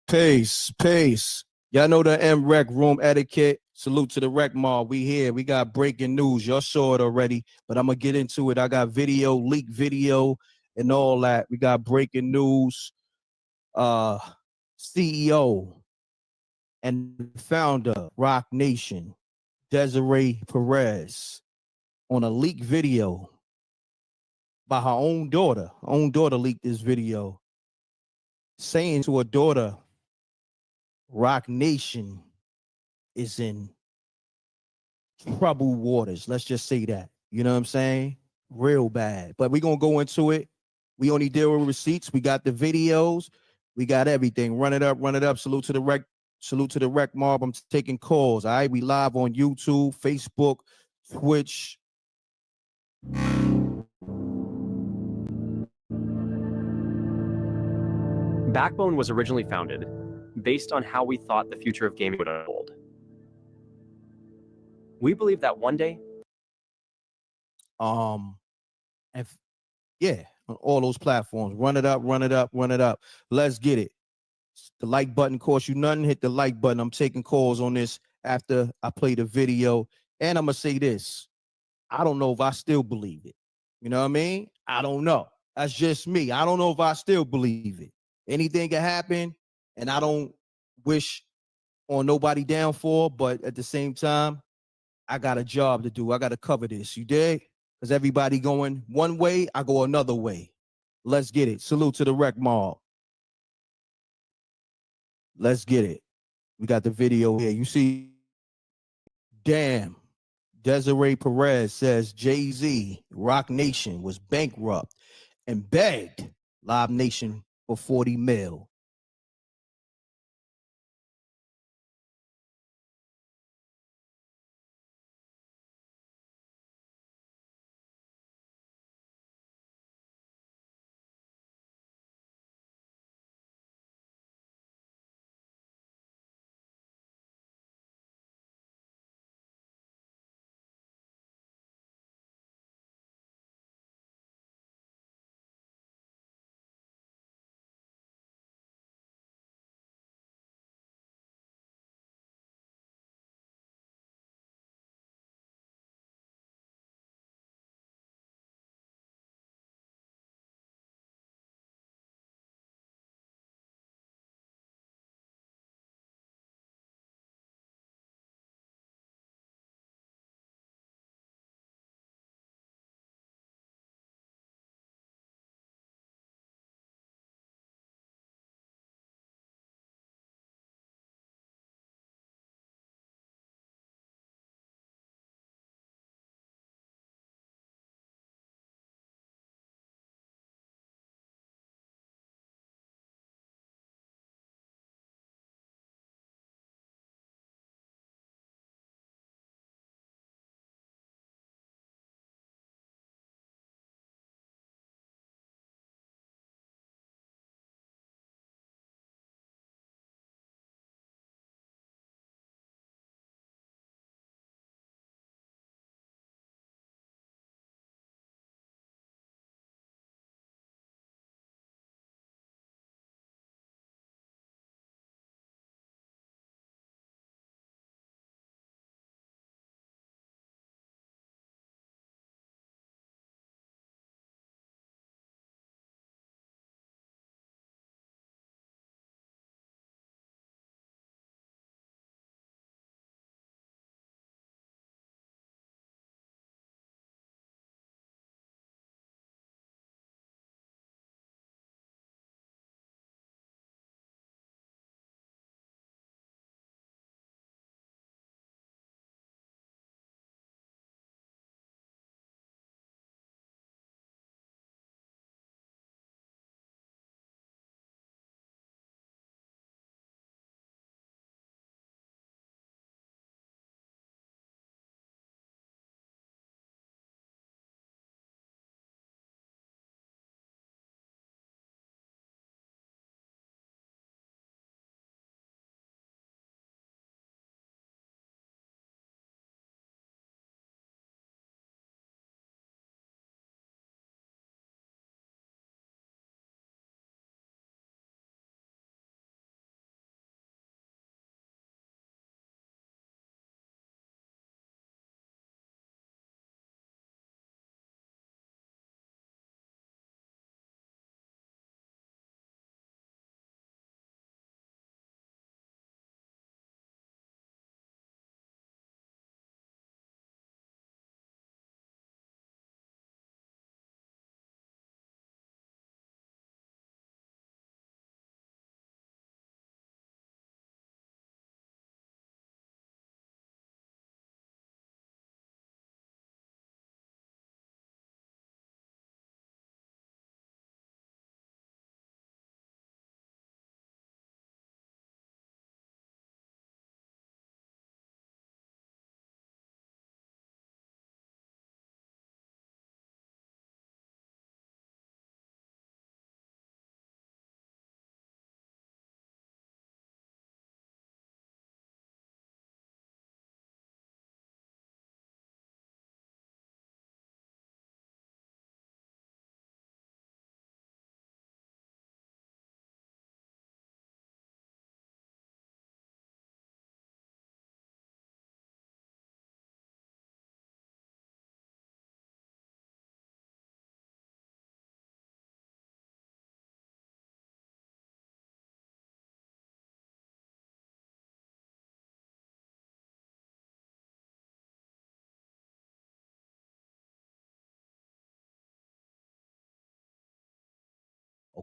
Peace, peace. Y'all know the M-Rec room etiquette. Salute to the Rec Mall. We here. We got breaking news. Y'all saw it already, but I'm going to get into it. I got video, leak video, and all that. We got breaking news. CEO and founder, Rock Nation, Desiree Perez, on a leaked video by her own daughter. Her own daughter leaked this video, saying to her daughter, Rock Nation is in troubled waters. Let's just say that. You know what I'm saying? Real bad. But we're going to go into it. We only deal with receipts. We got the videos. We got everything. Run it up, run it up. Salute to the Rec. Salute to the Rec Mob. I'm taking calls. All right. We live on YouTube, Facebook, Twitch. Backbone was originally founded based on how we thought the future of gaming would unfold. We believe that one day, Yeah, on all those platforms. Run it up, run it up, run it up. Let's get it. The like button costs you nothing. Hit the like button. I'm taking calls on this after I play the video. And I'm going to say this. I don't know if I still believe it. You know what I mean? I don't know. That's just me. I don't know if I still believe it. Anything can happen, and I don't wish on nobody downfall, but at the same time, I got a job to do. I got to cover this. You dig? Because everybody going one way, I go another way. Let's get it. Salute to the Rec Mob. Let's get it. We got the video here. You see, damn. Desiree Perez says Jay-Z, Rock Nation, was bankrupt and begged Live Nation for 40 mil.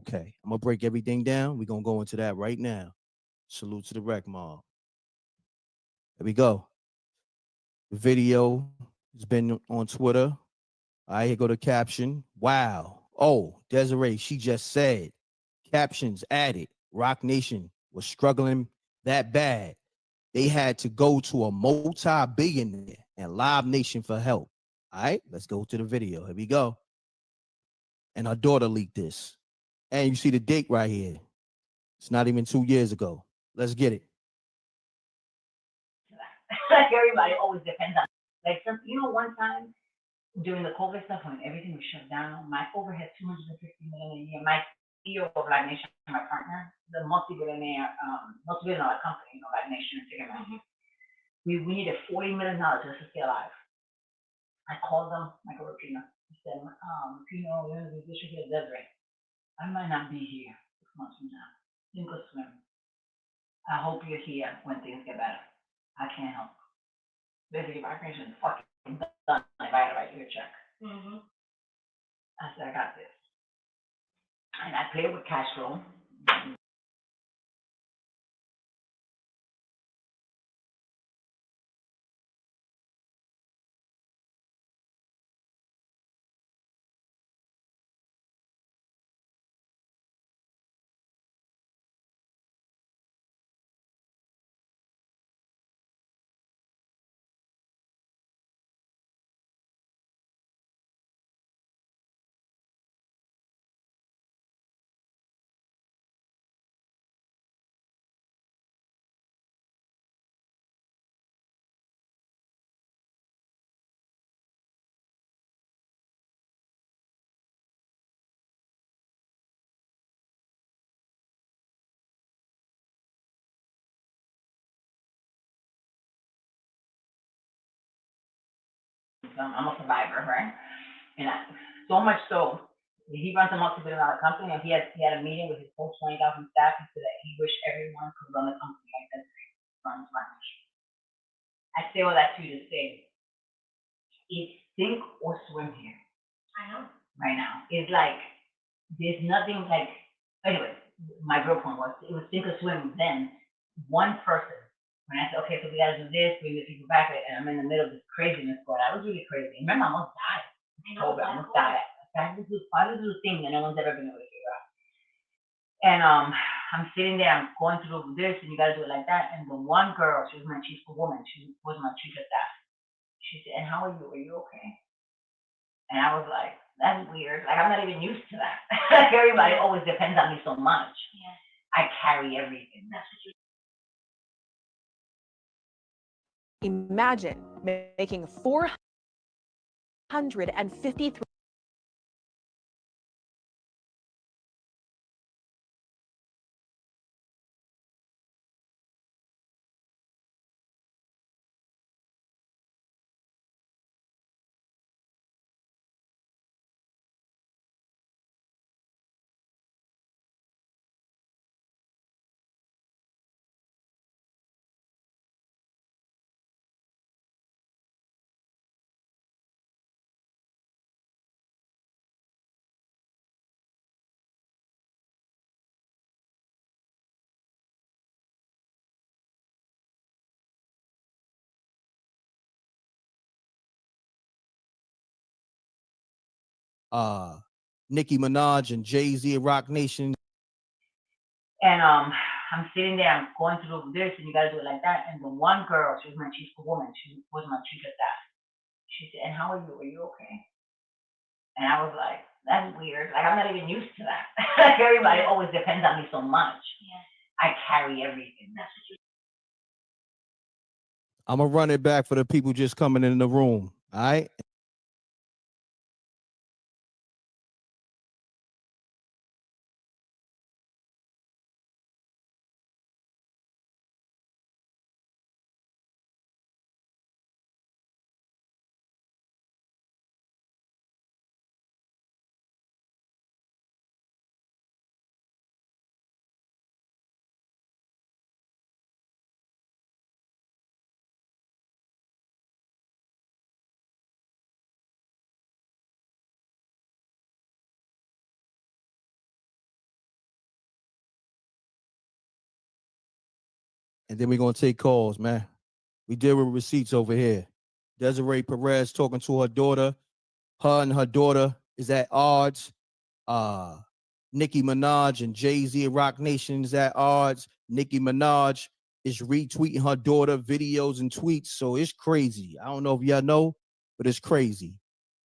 Okay, I'm gonna break everything down. We're gonna go into that right now. Salute to the rec mob. Here we go. The video has been on Twitter. All right, here go the caption. Wow. Oh, Desiree, she just said. Captions added. Rock Nation was struggling that bad. They had to go to a multi-billionaire and Live Nation for help. All right, let's go to the video. Here we go. And her daughter leaked this. And you see the date right here. It's not even 2 years ago. Let's get it. Like everybody always depends on, like, some, one time during the COVID stuff when everything was shut down, my overhead 250 million a year. My CEO of Live Nation, my partner, the multi-billion dollar company, Live Nation, Ticketmaster. We needed $40 million just to stay alive. I called them, Michael Rapino. I said, Pino, the district here, Desiree. I might not be here 6 months from now. Sink or swim. I hope you're here when things get better. I can't help. Basically, my patient is fucking done. I gotta write you a check. I said, I got this. And I played with cash flow. I'm a survivor, right? And so much so, he runs a multi-billion-dollar company, and he had a meeting with his whole 20,000 staff. He said that he wished everyone could run the company like that. Runs lunch. I say all that to you to say, it's sink or swim here. I know. Right now, it's like there's nothing like. Anyway, my real point was it was sink or swim. Then one person. When I said, okay, so we gotta do this, bring the people back, and I'm in the middle of this craziness going. I was really crazy. Remember, I almost died. I almost died. I had to do things that no one's ever been able to figure out. And I'm sitting there, I'm going through this, and you gotta do it like that. And the one girl, she was my chief woman. She was my chief of staff. She said, "And how are you? Are you okay?" And I was like, "That's weird. Like I'm not even used to that. Like everybody always depends on me so much. Yeah. I carry everything. That's what you." Imagine making 453Nicki Minaj and Jay-Z and Rock Nation. And I'm sitting there, I'm going through this, and you gotta do it like that. And the one girl, she was my chief woman. She was my chief of staff. She said, "And how are you? Are you okay?" And I was like, "That's weird. Like I'm not even used to that. Like everybody always depends on me so much. Yeah. I carry everything. That's what you." I'm gonna run it back for the people just coming in the room. All right. and then we're gonna take calls, man. We deal with receipts over here. Desiree Perez talking to her daughter. Her and her daughter is at odds. Uh, Nicki Minaj and Jay-Z and Rock Nation is at odds. Nicki Minaj is retweeting her daughter videos and tweets, so it's crazy. I don't know if y'all know, but it's crazy.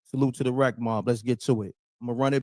Salute to the rec mob. Let's get to it. I'm gonna run it.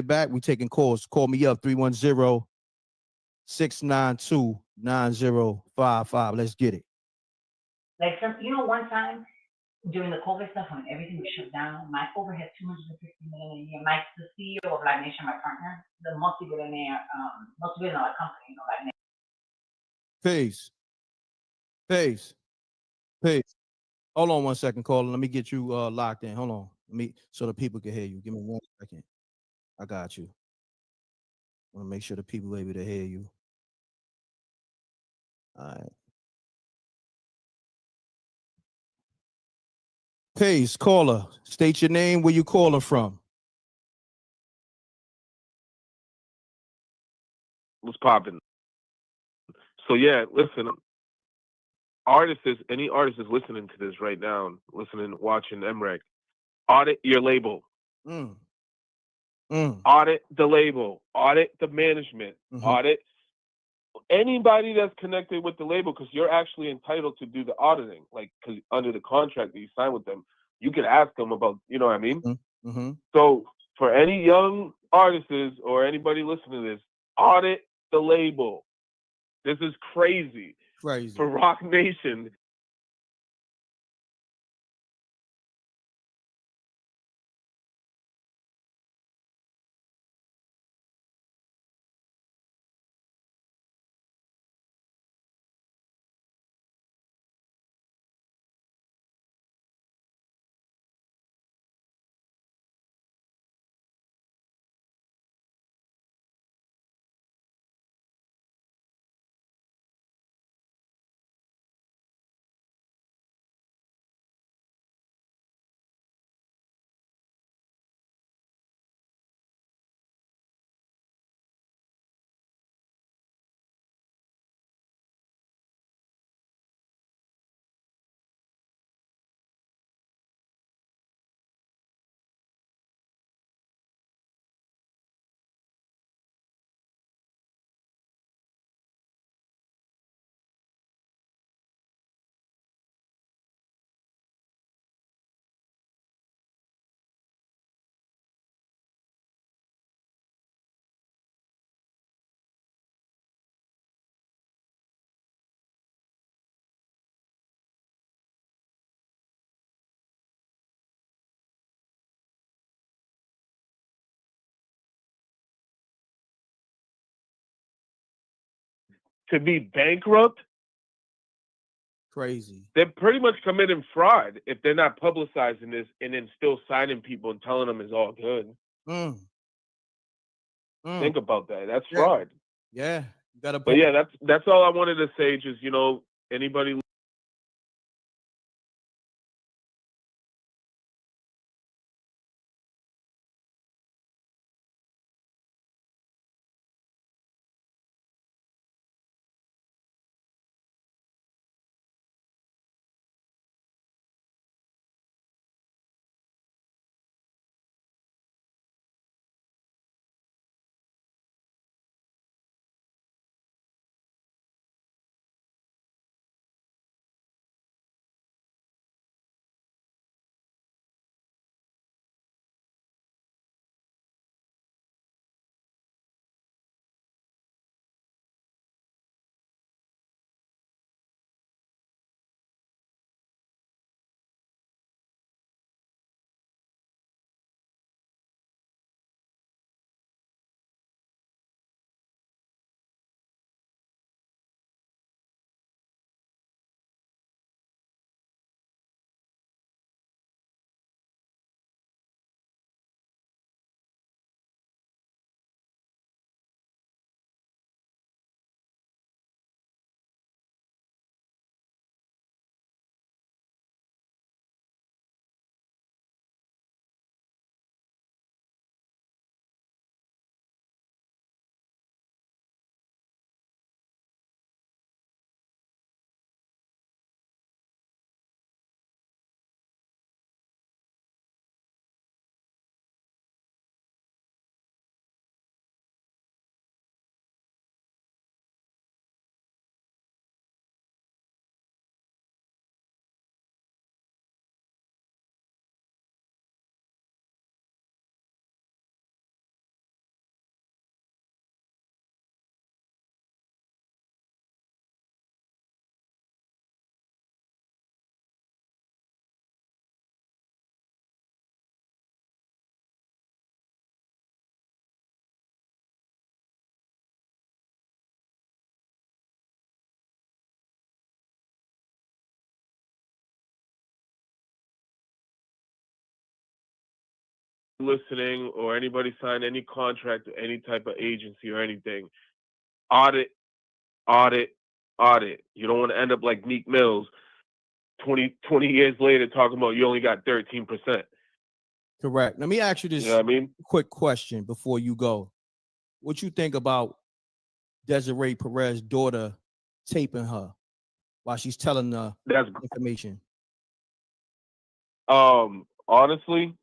Back. We taking calls. Call me up 310-692-9055. Let's get it. Like one time during the COVID stuff when everything was shut down, my overhead 250 million a year. The CEO of Live Nation, my partner, the multi-billion dollar company, Live Nation. Peace. Peace. Peace. Hold on 1 second, caller. Let me get you locked in. Hold on. Let me so the people can hear you. Give me 1 second. I got you. I want to make sure the people are able to hear you. All right. Peace, caller. State your name, where you calling from. Was popping. So yeah, listen, any artist is listening to this right now, listening, watching MREC, audit your label. Audit the label, audit the management, audit anybody that's connected with the label, because you're actually entitled to do the auditing. Like, because under the contract that you sign with them, you can ask them about, you know what I mean? So for any young artists or anybody listening to this, audit the label. This is crazy. For Rock Nation. to be bankrupt, Crazy. they're pretty much committing fraud if they're not publicizing this and then still signing people and telling them it's all good. Think about that. That's fraud. Yeah. You gotta. But yeah, that's all I wanted to say. Just anybody. Listening or anybody sign any contract with any type of agency or anything, audit. You don't want to end up like Meek Mills 20 years later talking about you only got 13%. Correct. Let me ask you this quick question before you go. What you think about Desiree Perez's daughter taping her while she's telling the information? Honestly,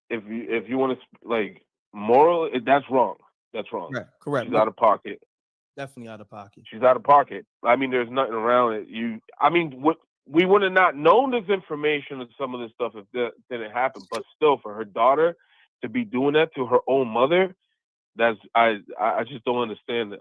if you want to like moral, that's wrong. That's wrong. Correct. She's out of pocket. Definitely out of pocket. She's out of pocket. I mean, there's nothing around it. We would have not known this information and some of this stuff if that didn't happen. But still, for her daughter to be doing that to her own mother, I just don't understand it.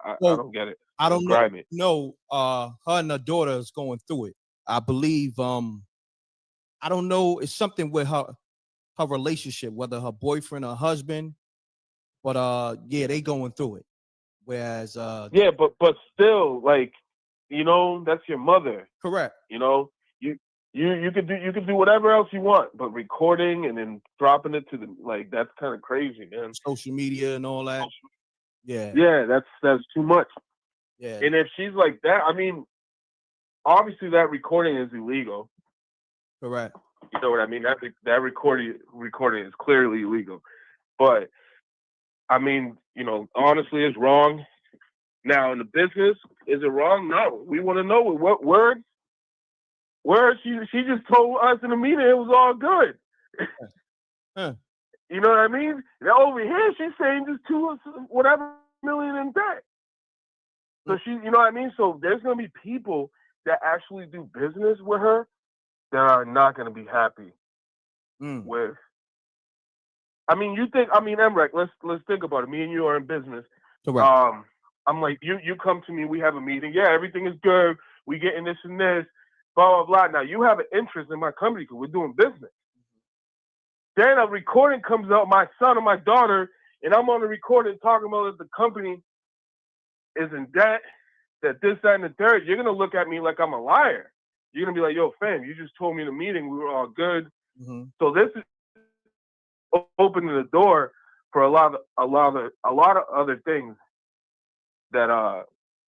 I don't get it. I don't know. No, her and her daughter is going through it. I believe. I don't know. It's something with her relationship, whether her boyfriend or husband. But yeah, they going through it. Whereas yeah, but still, like, that's your mother. Correct. You could do whatever else you want, but recording and then dropping it to the like that's kind of crazy, man. Social media and all that. Yeah. Yeah, that's too much. Yeah. And if she's like that, I mean, obviously that recording is illegal. Correct. You know what I mean? That recording is clearly illegal. But I mean, you know, honestly, it's wrong. Now in the business, is it wrong? No. We want to know what words. Where she just told us in the meeting it was all good. Huh. You know what I mean? Now over here she's saying just whatever million in debt. So she, you know what I mean? So there's gonna be people that actually do business with her that are not gonna be happy with. I mean, Emrek, let's think about it. Me and you are in business. Correct. I'm like, you come to me, we have a meeting. Yeah, everything is good. We getting this and this, blah, blah, blah. Now you have an interest in my company because we're doing business. Then a recording comes out, my son or my daughter, and I'm on the recording talking about that the company is in debt, that this, that, and the third. You're gonna look at me like I'm a liar. You're gonna be like, yo, fam, you just told me in the meeting we were all good. So this is opening the door for a lot of other things that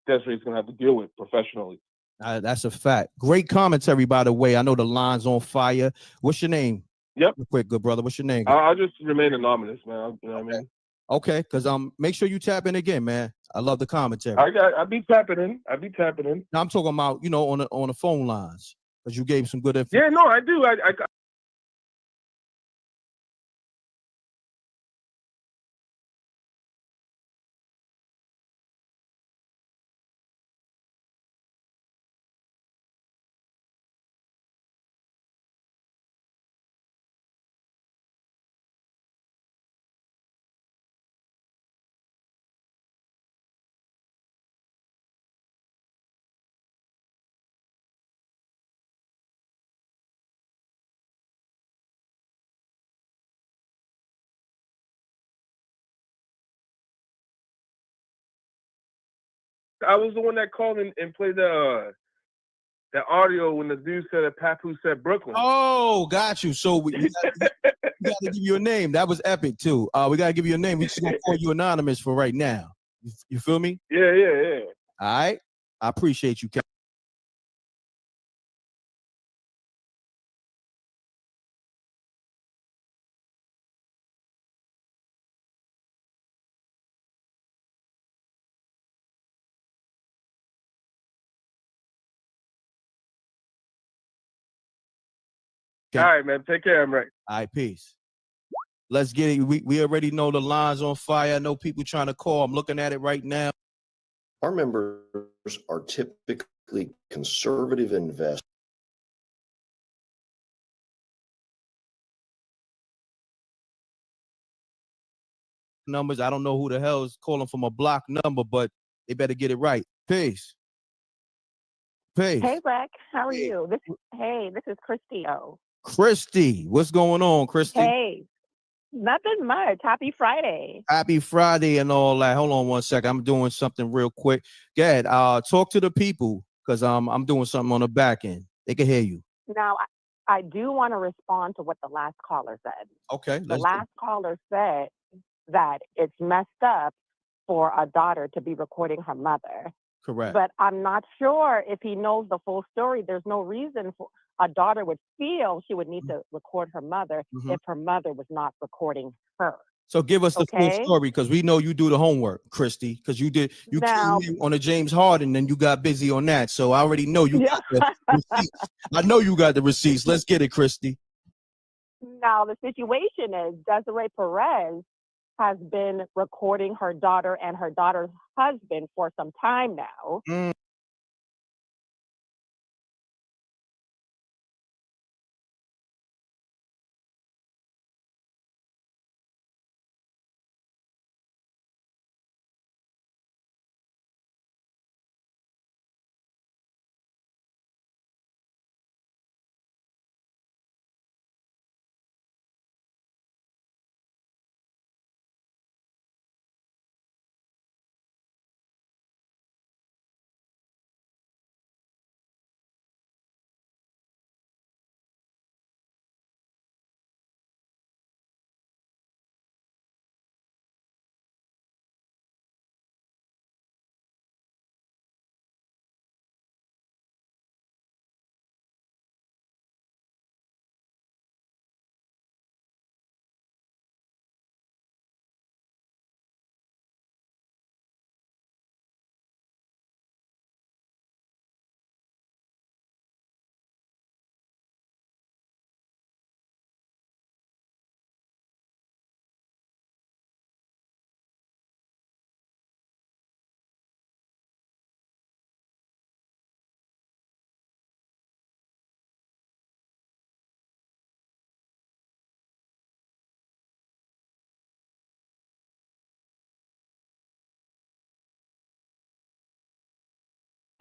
Desiree's gonna have to deal with professionally. That's a fact. Great commentary, by the way. I know the line's on fire. What's your name? Yep. Real quick, good brother. What's your name? I'll just remain anonymous, man. You know what I mean? Okay, because make sure you tap in again, man. I love the commentary. I be tapping in. Now I'm talking about, you know, on the phone lines, because you gave some good information. Yeah, no, I do. I was the one that called and played the audio when the dude said that Papu said Brooklyn. Oh, got you. So we got to give you a name. That was epic too. We got to give you a name. We're just gonna call you anonymous for right now. You feel me? Yeah. All right. I appreciate you, Kevin. All right, man. Take care. I'm right. All right, peace. Let's get it. We already know the line's on fire. I know people trying to call. I'm looking at it right now. Our members are typically conservative investors. Numbers. I don't know who the hell is calling from a block number, but they better get it right. Peace. Hey, Breck, how are you? This is Christy O. Christy, what's going on, Christy? Hey, nothing much. Happy Friday. Happy Friday and all that. Hold on one second. I'm doing something real quick. Go ahead. Talk to the people because I'm doing something on the back end. They can hear you. Now, I do want to respond to what the last caller said. Okay. The last caller said that it's messed up for a daughter to be recording her mother. Correct. But I'm not sure if he knows the full story. There's no reason for a daughter would feel she would need to record her mother if her mother was not recording her. So give us the full story because we know you do the homework, Christy, because you came in on a James Harden and you got busy on that. So I already know you got the receipts. I know you got the receipts. Let's get it, Christy. Now, the situation is Desiree Perez has been recording her daughter and her daughter's husband for some time now.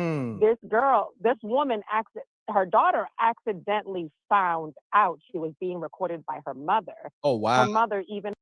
Mm. This woman, her daughter accidentally found out she was being recorded by her mother. Oh wow. Her mother even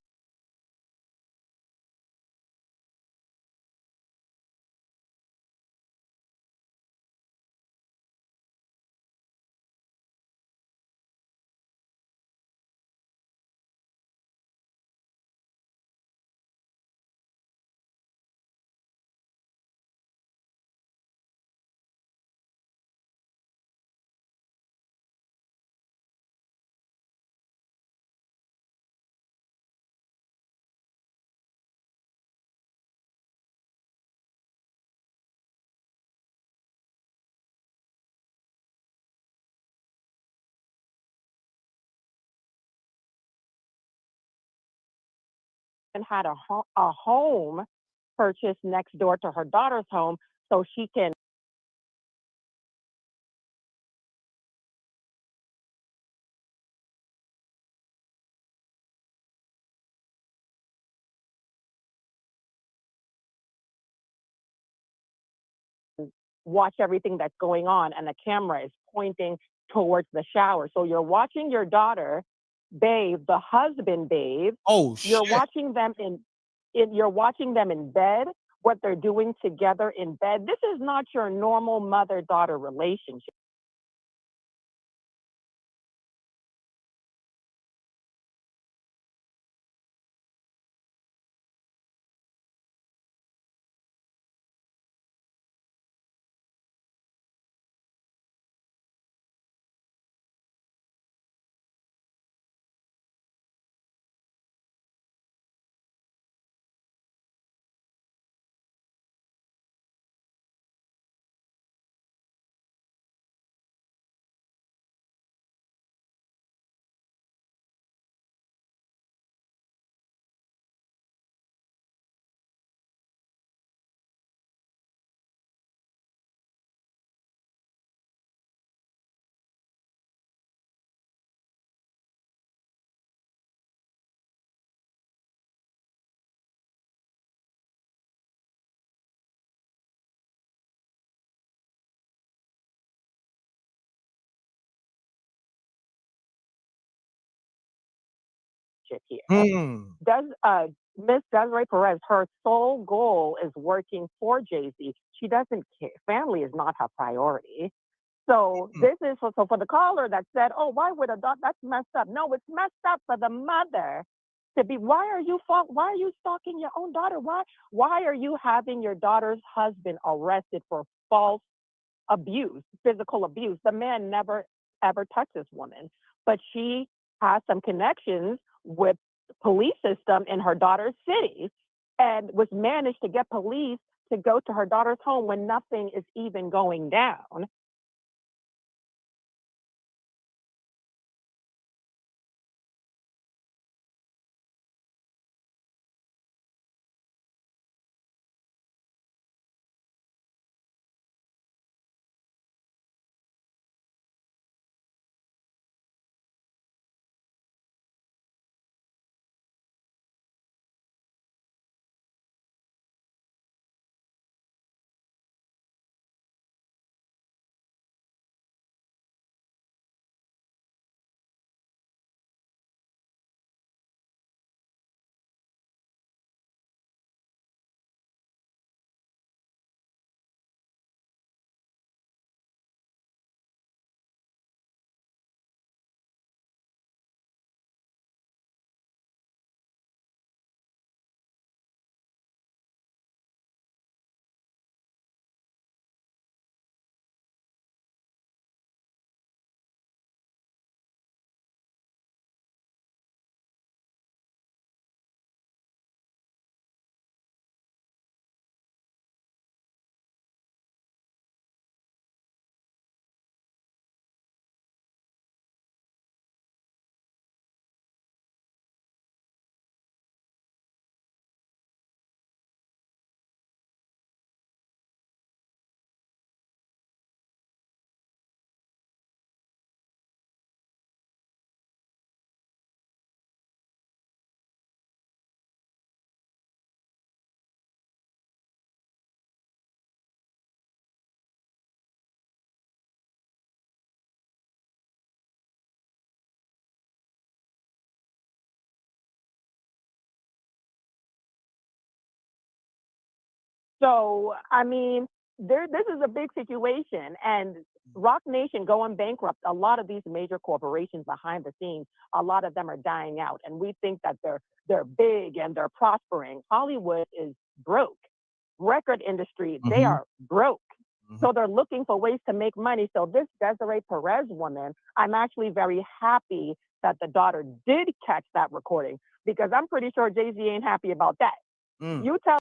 had a home purchased next door to her daughter's home so she can watch everything that's going on, and the camera is pointing towards the shower. So you're watching your daughter bathe, the husband bathe. Oh shit. You're watching them in bed, what they're doing together in bed. This is not your normal mother-daughter relationship. Here. Mm. Miss Desiree Perez, her sole goal is working for Jay-Z. She doesn't care. Family is not her priority. So this is so for the caller that said, "Oh, why would a dog? That's messed up." No, it's messed up for the mother to be. Why are you stalking your own daughter? Why are you having your daughter's husband arrested for false abuse, physical abuse? The man never ever touched this woman, but she has some connections with the police system in her daughter's city, and was managed to get police to go to her daughter's home when nothing is even going down. So, I mean, this is a big situation. And Rock Nation going bankrupt, a lot of these major corporations behind the scenes, a lot of them are dying out. And we think that they're big and they're prospering. Hollywood is broke. Record industry, they Mm-hmm. are broke. Mm-hmm. So they're looking for ways to make money. So this Desiree Perez woman, I'm actually very happy that the daughter did catch that recording because I'm pretty sure Jay-Z ain't happy about that. Mm. You tell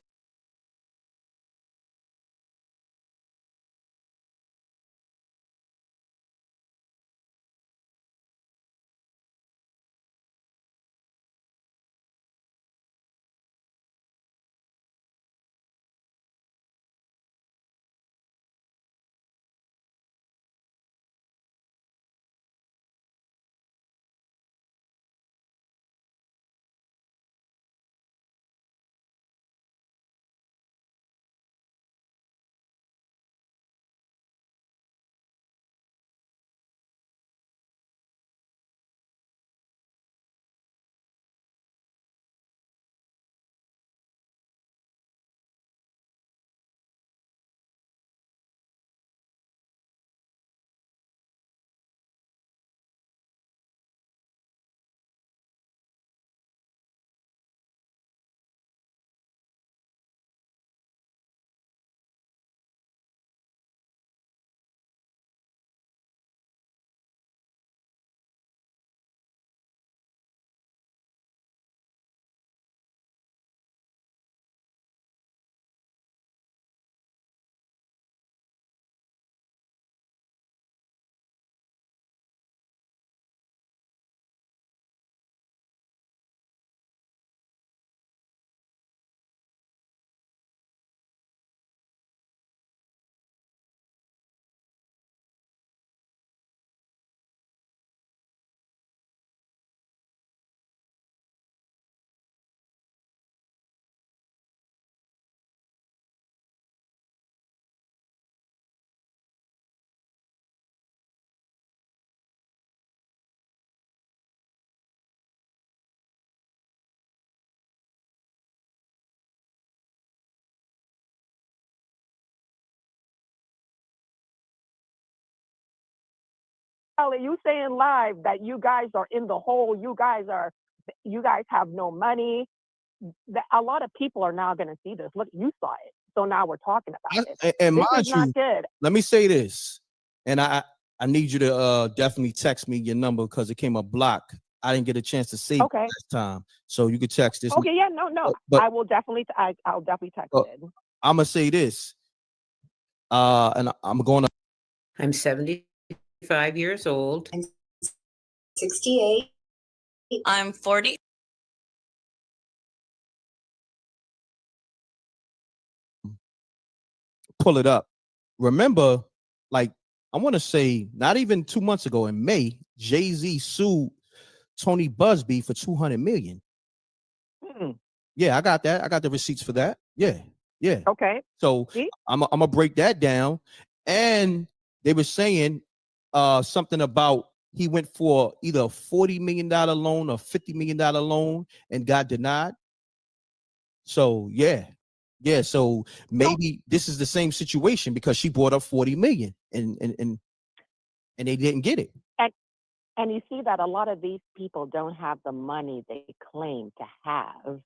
Charlie, you saying live that you guys are in the hole, you guys have no money. A lot of people are now going to see this. Look, you saw it. So now we're talking about it. And This mind is not you, good. let me say this, and I need you to definitely text me your number because it came up blocked. I didn't get a chance to save it Okay. last time, so you could text this. Okay, yeah, no. But I will definitely I'll definitely text it. I'm gonna say this, and I'm going to I'm 75 years old. I'm 68. I'm 40. pull it up. Remember, like I want to say, not even 2 months ago in May, Jay-Z sued Tony Busby for 200 million. Hmm. Yeah, I got that. I got the receipts for that. Yeah. Okay. So See? I'm gonna break that down. And they were saying something about he went for either a $40 million loan or $50 million loan and got denied. So yeah. So maybe this is the same situation because she bought up 40 million and they didn't get it. And you see that a lot of these people don't have the money they claim to have.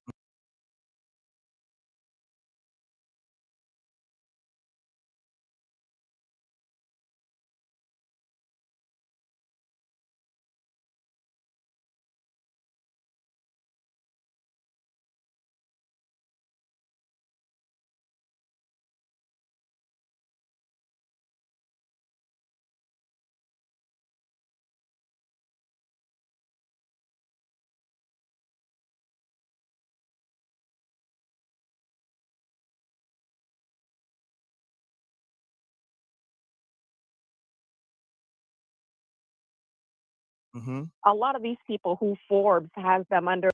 Mm-hmm. A lot of these people who Forbes has them under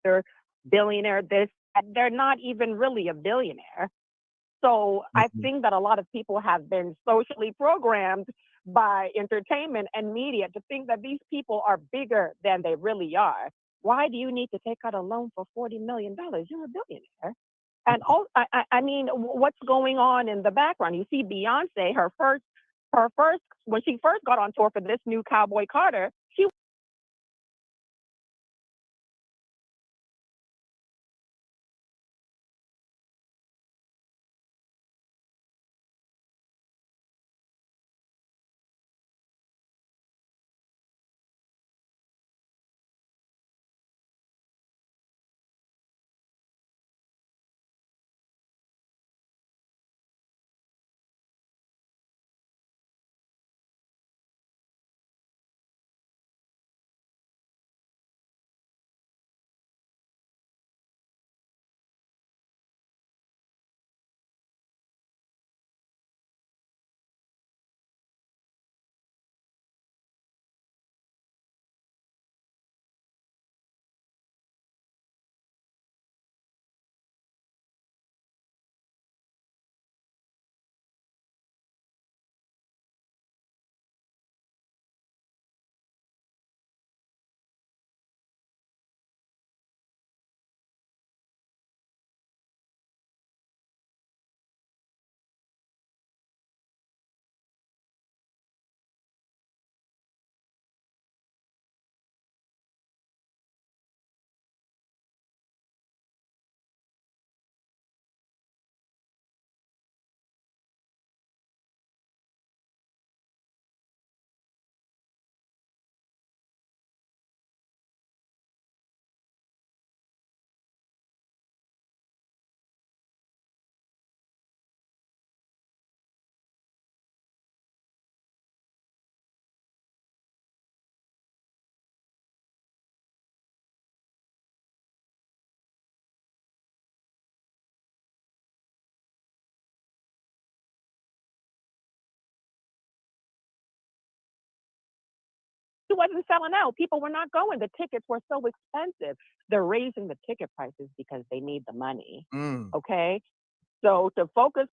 director, billionaire this, and they're not even really a billionaire. So I think that a lot of people have been socially programmed by entertainment and media to think that these people are bigger than they really are. Why do you need to take out a loan for $40 million? You're a billionaire. And I mean, what's going on in the background? You see Beyonce, when she first got on tour for this new Cowboy Carter, she wasn't selling out. People were not going. The tickets were so expensive. They're raising the ticket prices because they need the money. Okay. So to focus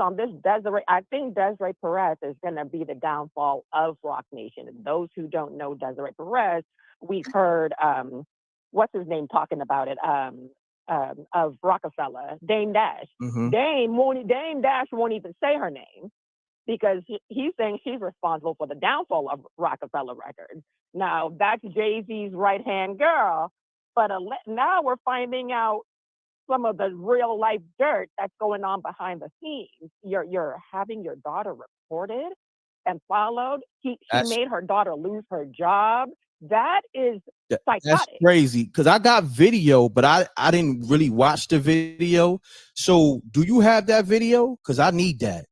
on this Desiree, I think Desiree Perez is going to be the downfall of Rock Nation. And those who don't know Desiree Perez, we've heard, what's his name talking about it, of Rockefeller, Dame Dash. Dame Dash won't even say her name because he's saying she's responsible for the downfall of Rockefeller Records. Now, that's Jay-Z's right-hand girl, but now we're finding out some of the real life dirt that's going on behind the scenes. You're having your daughter reported and followed. She That's made her daughter lose her job. That is that's psychotic. crazy. Cause I got video, but I didn't really watch the video. So do you have that video? Cause I need that.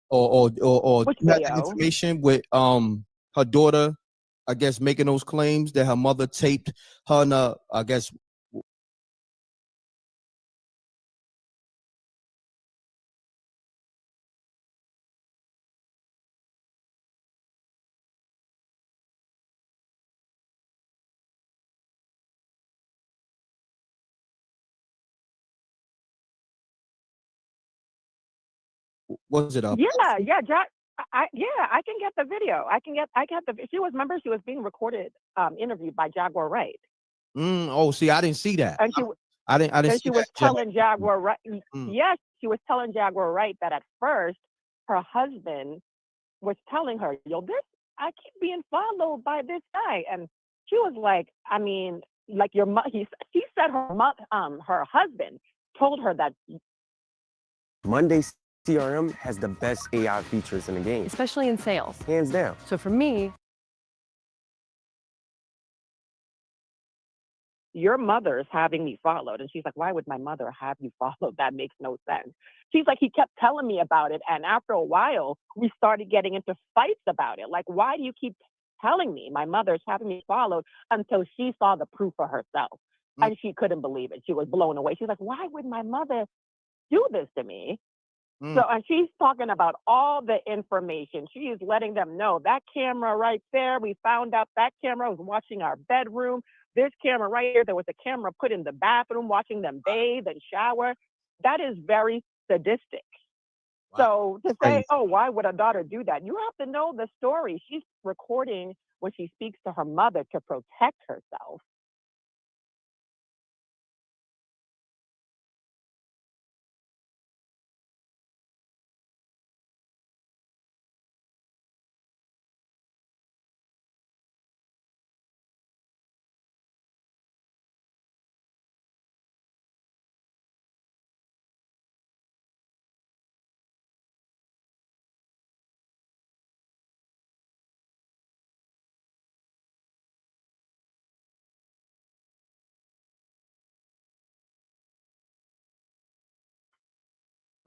Or Which you have that video? information with her daughter, I guess, making those claims that her mother taped her in a, I guess. Was it up? Yeah, Jack. I can get the video. I get the. She was, remember, she was being recorded, interviewed by Jaguar Wright, Oh, see, I didn't see that. and I didn't see she was that, Jack. telling Jaguar Wright. Mm. Yes, she was telling Jaguar Wright that at first her husband was telling her, "Yo, I keep being followed by this guy," and she was like, "I mean, like your she said her husband told her that." Monday's CRM has the best AI features in the game, especially in sales. hands down. So for me, Your mother is having me followed. And she's like, why would my mother have you followed? That makes no sense. She's like, he kept telling me about it. And after a while, we started getting into fights about it. Like, why do you keep telling me my mother's having me followed, until she saw the proof for herself? And she couldn't believe it. She was blown away. She's like, why would my mother do this to me? So, and she's talking about all the information. She is letting them know that camera right there, we found out that camera was watching our bedroom. This camera right here, there was a camera put in the bathroom watching them bathe and shower. That is very sadistic. Wow. So to say, oh, why would a daughter do that? You have to know the story. She's recording when she speaks to her mother to protect herself.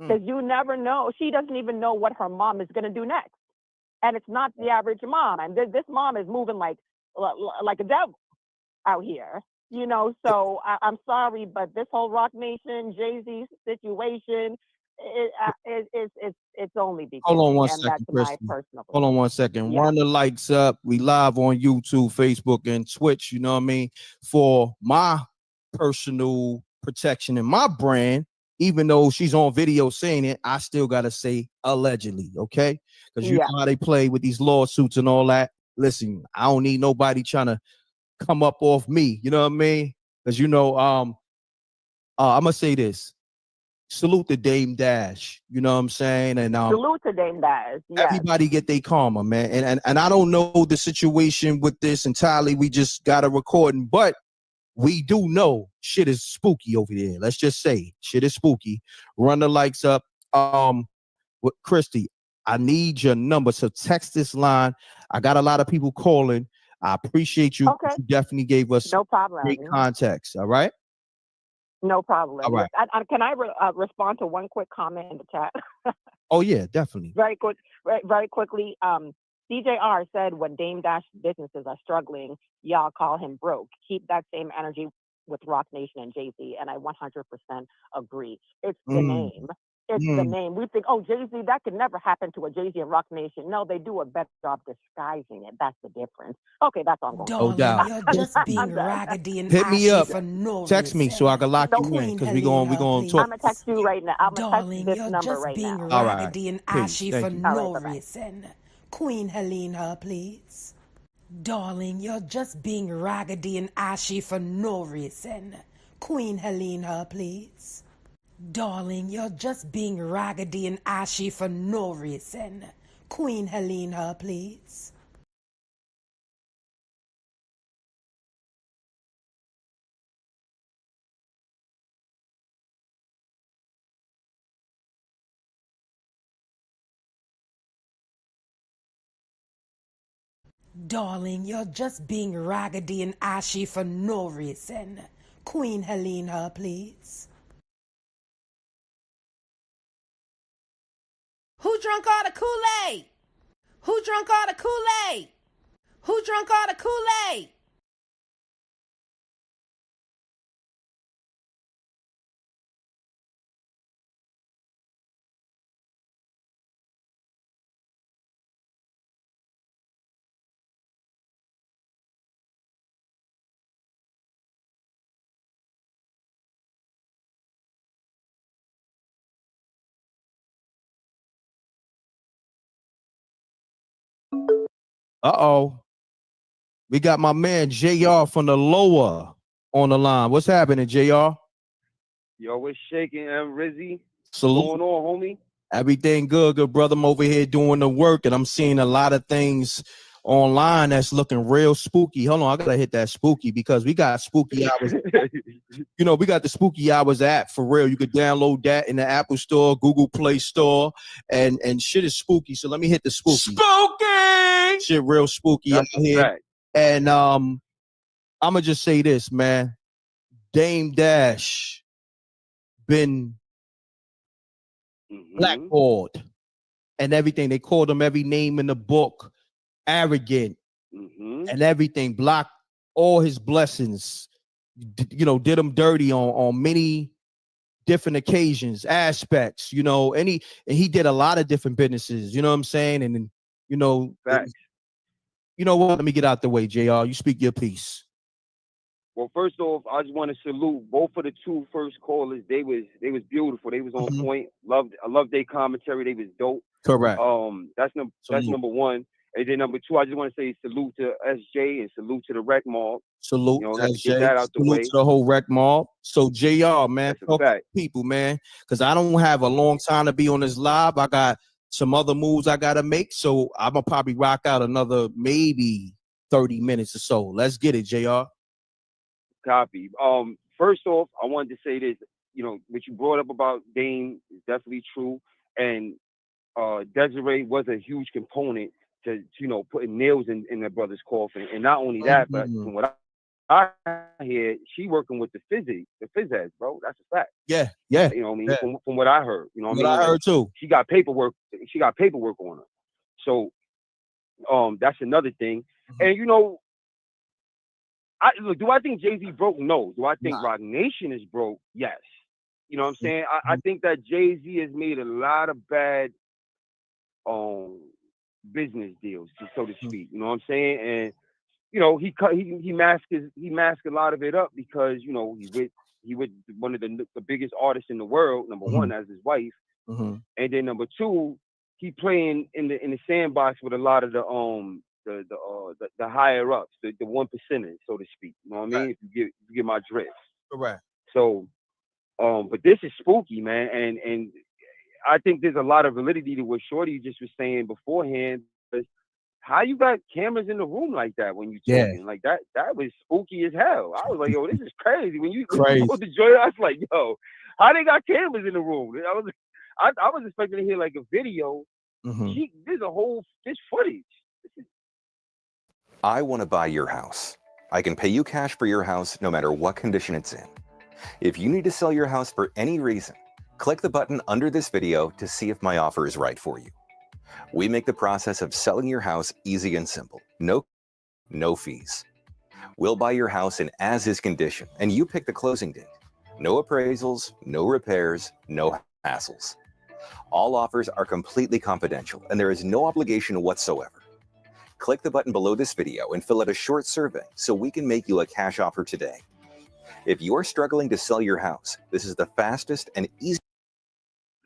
Because you never know. She doesn't even know what her mom is going to do next. And it's not the average mom. And this mom is moving like a devil out here, you know. So I'm sorry, but this whole Rock Nation Jay-Z situation, it's only beginning. Hold on one and second, that's my Christy. personal. Hold on one second. Yeah. Run the lights up. We live on YouTube, Facebook, and Twitch. You know what I mean? For my personal protection and my brand, even though she's on video saying it, I still gotta say allegedly, okay? Because you know how they play with these lawsuits and all that. Listen, I don't need nobody trying to come up off me. You know what I mean? Because you know, I'm gonna say this. Salute to Dame Dash. You know what I'm saying? And salute to Dame Dash. Yes. Everybody get their karma, man. And I don't know the situation with this entirely. We just got a recording, but we do know shit is spooky over there. Let's just say shit is spooky. Run the lights up. With Christy, I need your number. So text this line. I got a lot of people calling. I appreciate you. Okay. You definitely gave us no problem. great context. All right. No problem. All right. Can I respond to one quick comment in the chat? Oh yeah, definitely. Very quickly. CJR said when Dame Dash businesses are struggling, y'all call him broke. Keep that same energy with Rock Nation and Jay-Z, and I 100% agree. It's the name. It's the name. We think, oh, Jay-Z, that could never happen to a Jay-Z and Rock Nation. No, they do a better job disguising it. That's the difference. Okay, that's all I'm going to No doubt. You're just being raggedy and Hit me up. for no Text me so I can lock you in because we going talk. I'm gonna text you right now. I'm gonna text this you're number just right being now. raggedy and ashy for no bye-bye. reason. Queen Helena, please. Darling, you're just being raggedy and ashy for no reason. Queen Helena, please. Darling, you're just being raggedy and ashy for no reason. Queen Helena, please. Darling, you're just being raggedy and ashy for no reason. Queen Helene her, please. Who drunk all the Kool-Aid? Who drunk all the Kool-Aid? Who drunk all the Kool-Aid? Uh-oh. We got my man JR from the lower on the line. What's happening, JR? Yo, what's shaking, Rizzy? Salute. What's going on, homie? Everything good, brother. I'm over here doing the work, and I'm seeing a lot of things online that's looking real spooky. Hold on, I gotta hit that spooky because we got spooky hours. You know, we got the spooky hours app for real. You could download that in the Apple Store, Google Play Store, and shit is spooky. So let me hit the spooky. Spooky shit, real spooky out here. Fact. And I'm gonna just say this, man. Dame Dash been blackballed and everything. They called him every name in the book, arrogant and everything. Blocked all his blessings. You know, did him dirty on many different occasions, aspects. You know, and he did a lot of different businesses. You know what I'm saying? And you know, you know what? Let me get out the way, JR. You speak your piece. Well, first off, I just want to salute both of the two first callers. They was beautiful. They was on point. I loved their commentary. They was dope. Correct. That's number one. And then number two, I just want to say salute to SJ and salute to the Rec Mall. Salute, you know, SJ. to get that out the Salute way. to the whole Rec Mall. So JR, man, That's a talk to fact. people, man, because I don't have a long time to be on this live. I got some other moves I gotta make, so I'm gonna probably rock out another maybe 30 minutes or so. Let's get it, JR. Copy. First off, I wanted to say this. You know, what you brought up about Dame is definitely true, and Desiree was a huge component to putting nails in the brother's coffin. And not only that, but from what I hear, she working with the phys heads, bro. That's a fact. Yeah. You know what I mean? Yeah. From what I heard, you know what I mean? I heard too. She got paperwork on her. So that's another thing. And you know, do I think Jay-Z broke? No. Do I think Roc Nation is broke? Yes. You know what I'm saying? I think that Jay-Z has made a lot of bad business deals, so to speak. You know what I'm saying? And you know, he masked a lot of it up because, you know, he with one of the biggest artists in the world, number one, as his wife. And then number two, he playing in the sandbox with a lot of the higher ups, the 1%ers, so to speak. You know what I mean? If you get my drift. Correct. So but this is spooky, man, and I think there's a lot of validity to what Shorty just was saying beforehand. How you got cameras in the room like that when you talking? Like that was spooky as hell. I was like, yo, this is crazy. When you put the joint, I was like, yo, how they got cameras in the room? I was expecting to hear like a video. There's footage. I want to buy your house. I can pay you cash for your house no matter what condition it's in. If you need to sell your house for any reason, click the button under this video to see if my offer is right for you. We make the process of selling your house easy and simple. No fees. We'll buy your house in as-is condition, and you pick the closing date. No appraisals, no repairs, no hassles. All offers are completely confidential, and there is no obligation whatsoever. Click the button below this video and fill out a short survey so we can make you a cash offer today. If you're struggling to sell your house, this is the fastest and easiest.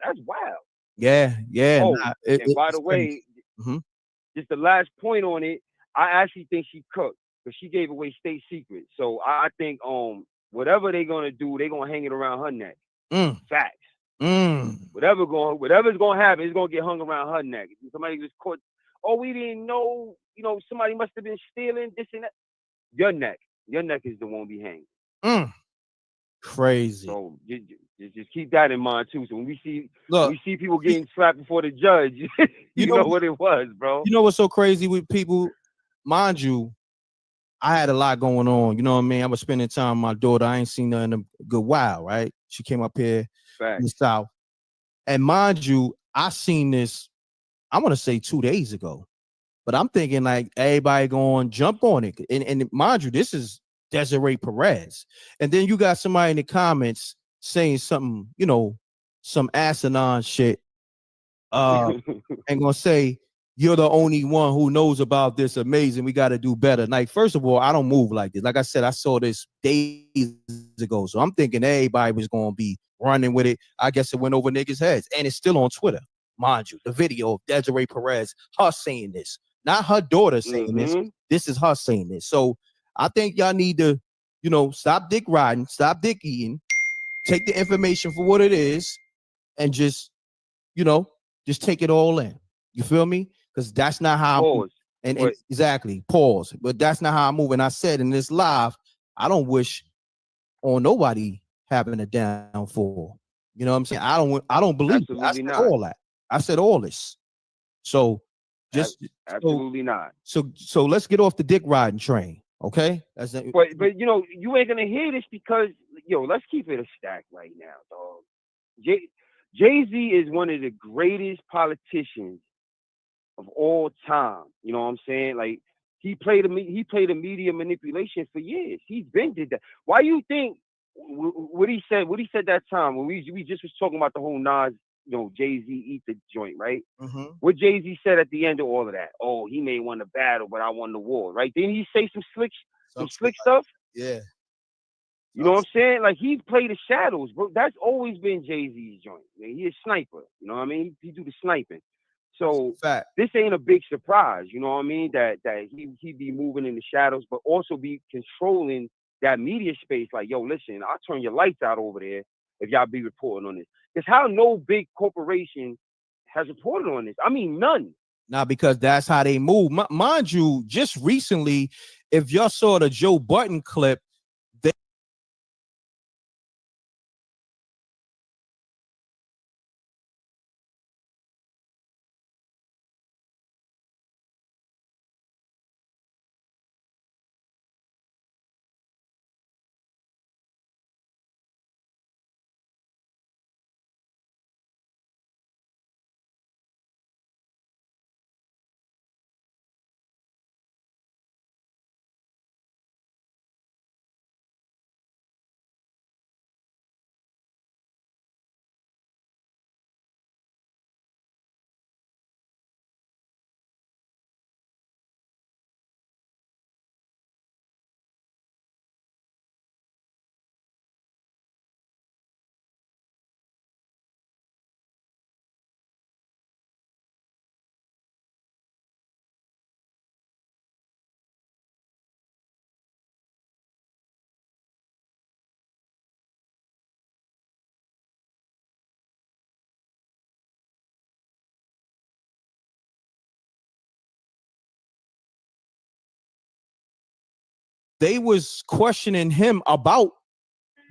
That's wild. Yeah. Oh, and by the way, just the last point on it, I actually think she cooked because she gave away state secrets. So I think whatever they're gonna do, they're gonna hang it around her neck. Facts. Whatever's gonna happen, it's gonna get hung around her neck. Somebody just caught. Oh, we didn't know. You know, somebody must have been stealing this and that. Your neck is the one be hanging. Crazy. So just keep that in mind too. So when we see people getting slapped before the judge, you know what it was, bro. You know what's so crazy with people? mind you, I had a lot going on. You know what I mean? I was spending time with my daughter. I ain't seen her in a good while, right? She came up here in the South. And mind you, I seen this, I want to say 2 days ago. But I'm thinking like everybody going to jump on it. And mind you, this is Desiree Perez. And then you got somebody in the comments saying something, you know, some asinine shit. And gonna say, you're the only one who knows about this. Amazing. We got to do better. Like, first of all, I don't move like this. Like I said, I saw this days ago. So I'm thinking everybody was going to be running with it. I guess it went over niggas' heads. And it's still on Twitter, mind you. The video of Desiree Perez, her saying this. Not her daughter saying this. This is her saying this. So I think y'all need to, you know, stop dick riding, stop dick eating, take the information for what it is, and just, you know, just take it all in. You feel me? Because that's not how I'm, and exactly, pause. But that's not how I move. And I said in this live, I don't wish on nobody having a downfall. You know what I'm saying? I don't believe it. I said all that. I said all this. So just absolutely not. So let's get off the dick riding train. Okay? But you know, you ain't gonna hear this because let's keep it a stack right now, dog. Jay-Z is one of the greatest politicians of all time. You know what I'm saying? Like he played a media manipulation for years. He's been did that. Why you think what he said that time when we just was talking about the whole Nas, Jay-Z eat the joint, right? What Jay-Z said at the end of all of that? Oh, he may won the battle, but I won the war, right? Didn't he say some slick stuff? Yeah. You know what I'm saying? Like he played the shadows, bro. That's always been Jay-Z's joint. Man, he a sniper. You know what I mean? He do the sniping. So this ain't a big surprise. You know what I mean? That he be moving in the shadows, but also be controlling that media space. Like, yo, listen, I'll turn your lights out over there if y'all be reporting on this. Because how no big corporation has reported on this? I mean, none. Now, because that's how they move. Mind you, just recently, if y'all saw the Joe Budden clip, they was questioning him about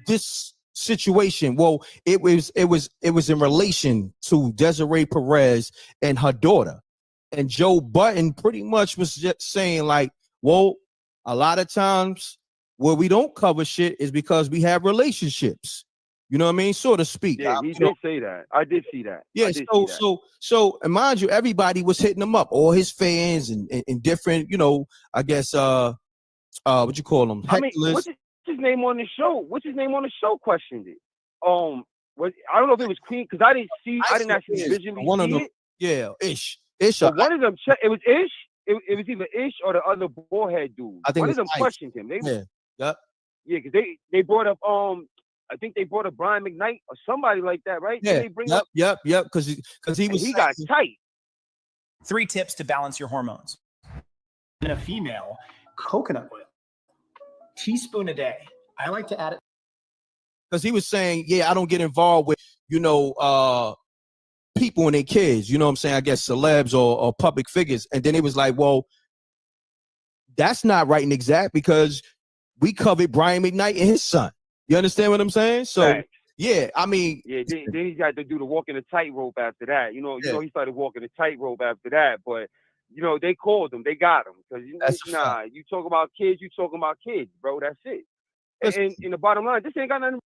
this situation. Well, it was in relation to Desiree Perez and her daughter. And Joe Budden pretty much was just saying like, well, a lot of times where we don't cover shit is because we have relationships. You know what I mean? So to speak. Yeah, he did say that. I did see that. Yeah, so and mind you, everybody was hitting him up, all his fans and different, I guess what you call them? I mean, what's his name on the show? What's his name on the show? Questioned it. I don't know if it was Queen because I didn't actually visually see it. Yeah, Ish. But one of them, it was Ish. It was either Ish or the other ballhead dude. I think one of them questioned him. Yeah, because they brought up I think they brought up Brian McKnight or somebody like that, right? Yeah. Yep. Because he got tight. 3 tips to balance your hormones. In a female, coconut oil, teaspoon a day. I like to add it because he was saying, I don't get involved with people and their kids. You know what I'm saying? I guess celebs or public figures. And then it was like, well, that's not right and exact because we covered Brian McKnight and his son. You understand what I'm saying? So, right. Yeah, I mean. Yeah, then he got to do the walking the tightrope after that. He started walking the tightrope after that. But you know, they called them, they got them. Because That's a fact. nah, you talk about kids, you talking about kids, bro. That's it. Listen. And the bottom line, this ain't got nothing.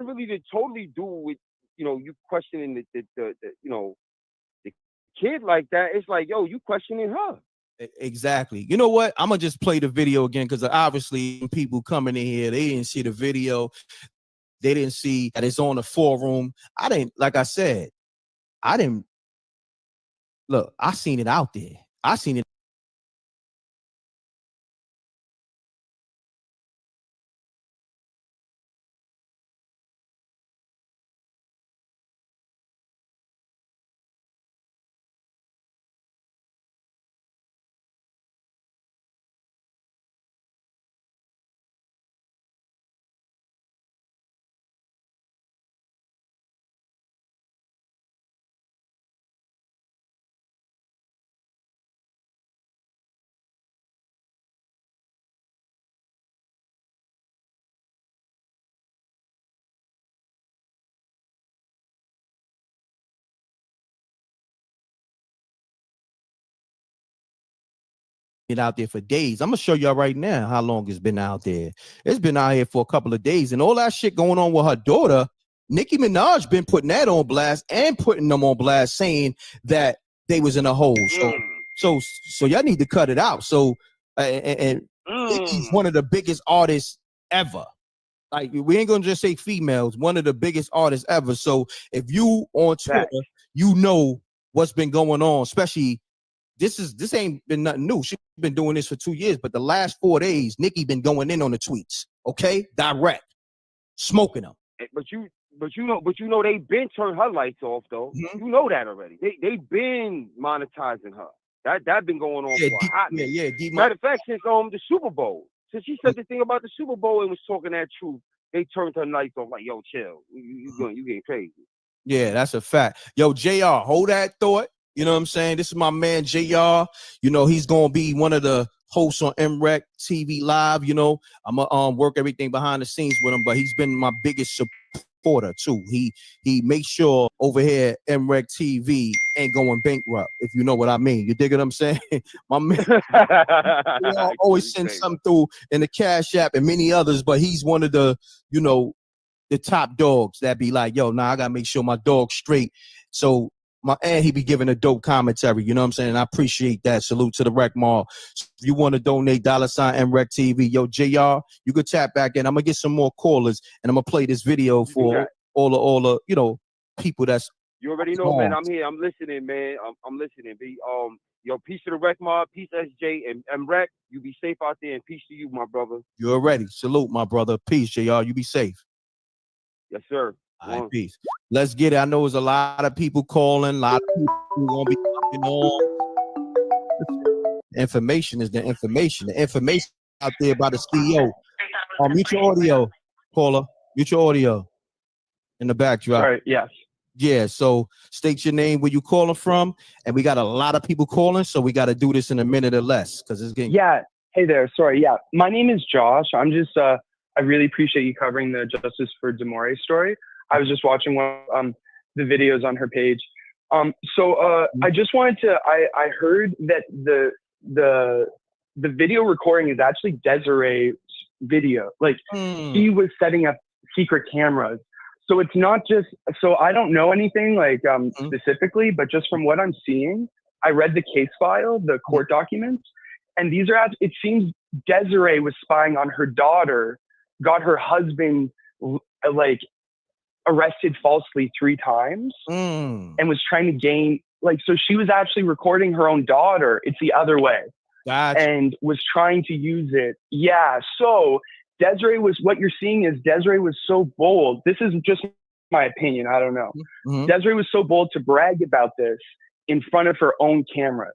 Really to totally do with, you know, you questioning the you know, the kid like that. It's like, yo, you questioning her. Exactly. You know what? I'm gonna just play the video again because obviously people coming in here, they didn't see the video. They didn't see that it's on the forum. I didn't, like I said, I didn't look. I seen it out there. I seen it. Out there for days. I'm gonna show y'all right now how long it's been out there. It's been out here for a couple of days, and all that shit going on with her daughter. Nicki Minaj been putting that on blast and putting them on blast, saying that they was in a hole. So y'all need to cut it out. So and Nicki's one of the biggest artists ever. Like, we ain't gonna just say females, one of the biggest artists ever. So if you on Twitter, you know what's been going on, especially. This ain't been nothing new. She's been doing this for 2 years, but the last 4 days, Nicki been going in on the tweets. Okay, direct, smoking them. But you know they been turned her lights off though. You know that already. They been monetizing her. That been going on for a hot minute. Matter of fact, since the Super Bowl, since she said the thing about the Super Bowl and was talking that truth, they turned her lights off. Like, yo, chill. You getting crazy. Yeah, that's a fact. Yo, JR, hold that thought. You know what I'm saying? This is my man, JR. You know, he's going to be one of the hosts on MREC TV Live. You know, I'm going to work everything behind the scenes with him, but he's been my biggest supporter, too. He makes sure over here, MREC TV ain't going bankrupt, if you know what I mean. You dig what I'm saying? My man always sends something through in the Cash App and many others, but he's one of the, you know, the top dogs that be like, yo, I got to make sure my dog's straight. So, and he be giving a dope commentary, you know what I'm saying? And I appreciate that. Salute to the Rec Mall. So if you want to donate, $ MREC TV, yo, JR, you could tap back in. I'm gonna get some more callers, and I'm gonna play this video for all the you know, people that's. You already know, man. I'm here. I'm listening, man. I'm listening. B. Yo, peace to the Rec Mob, peace SJ and MREC. You be safe out there, and peace to you, my brother. You already. Salute, my brother. Peace, JR. You be safe. Yes, sir. All right, peace. Let's get it. I know there's a lot of people calling, a lot of people who gonna be talking on. Information is the information. The information out there by the CEO. Mute your audio, caller. Mute your audio in the backdrop. Sorry, yes. Yeah, so state your name, where you calling from, and we got a lot of people calling, so we got to do this in a minute or less because it's getting. Yeah. Hey there. Sorry. Yeah. My name is Josh. I'm just. I really appreciate you covering the Justice for Demore story. I was just watching one of the videos on her page. I just wanted to. I heard that the video recording is actually Desiree's video. Like he was setting up secret cameras. So it's not just. So I don't know anything like specifically, but just from what I'm seeing, I read the case file, the court documents, and these are. It seems Desiree was spying on her daughter, got her husband like arrested falsely 3 times Mm. and was trying to gain, like, so she was actually recording her own daughter. It's the other way. Gotcha. And was trying to use it. Yeah. So Desiree what you're seeing is Desiree was so bold. This is just my opinion. I don't know. Mm-hmm. Desiree was so bold to brag about this in front of her own cameras.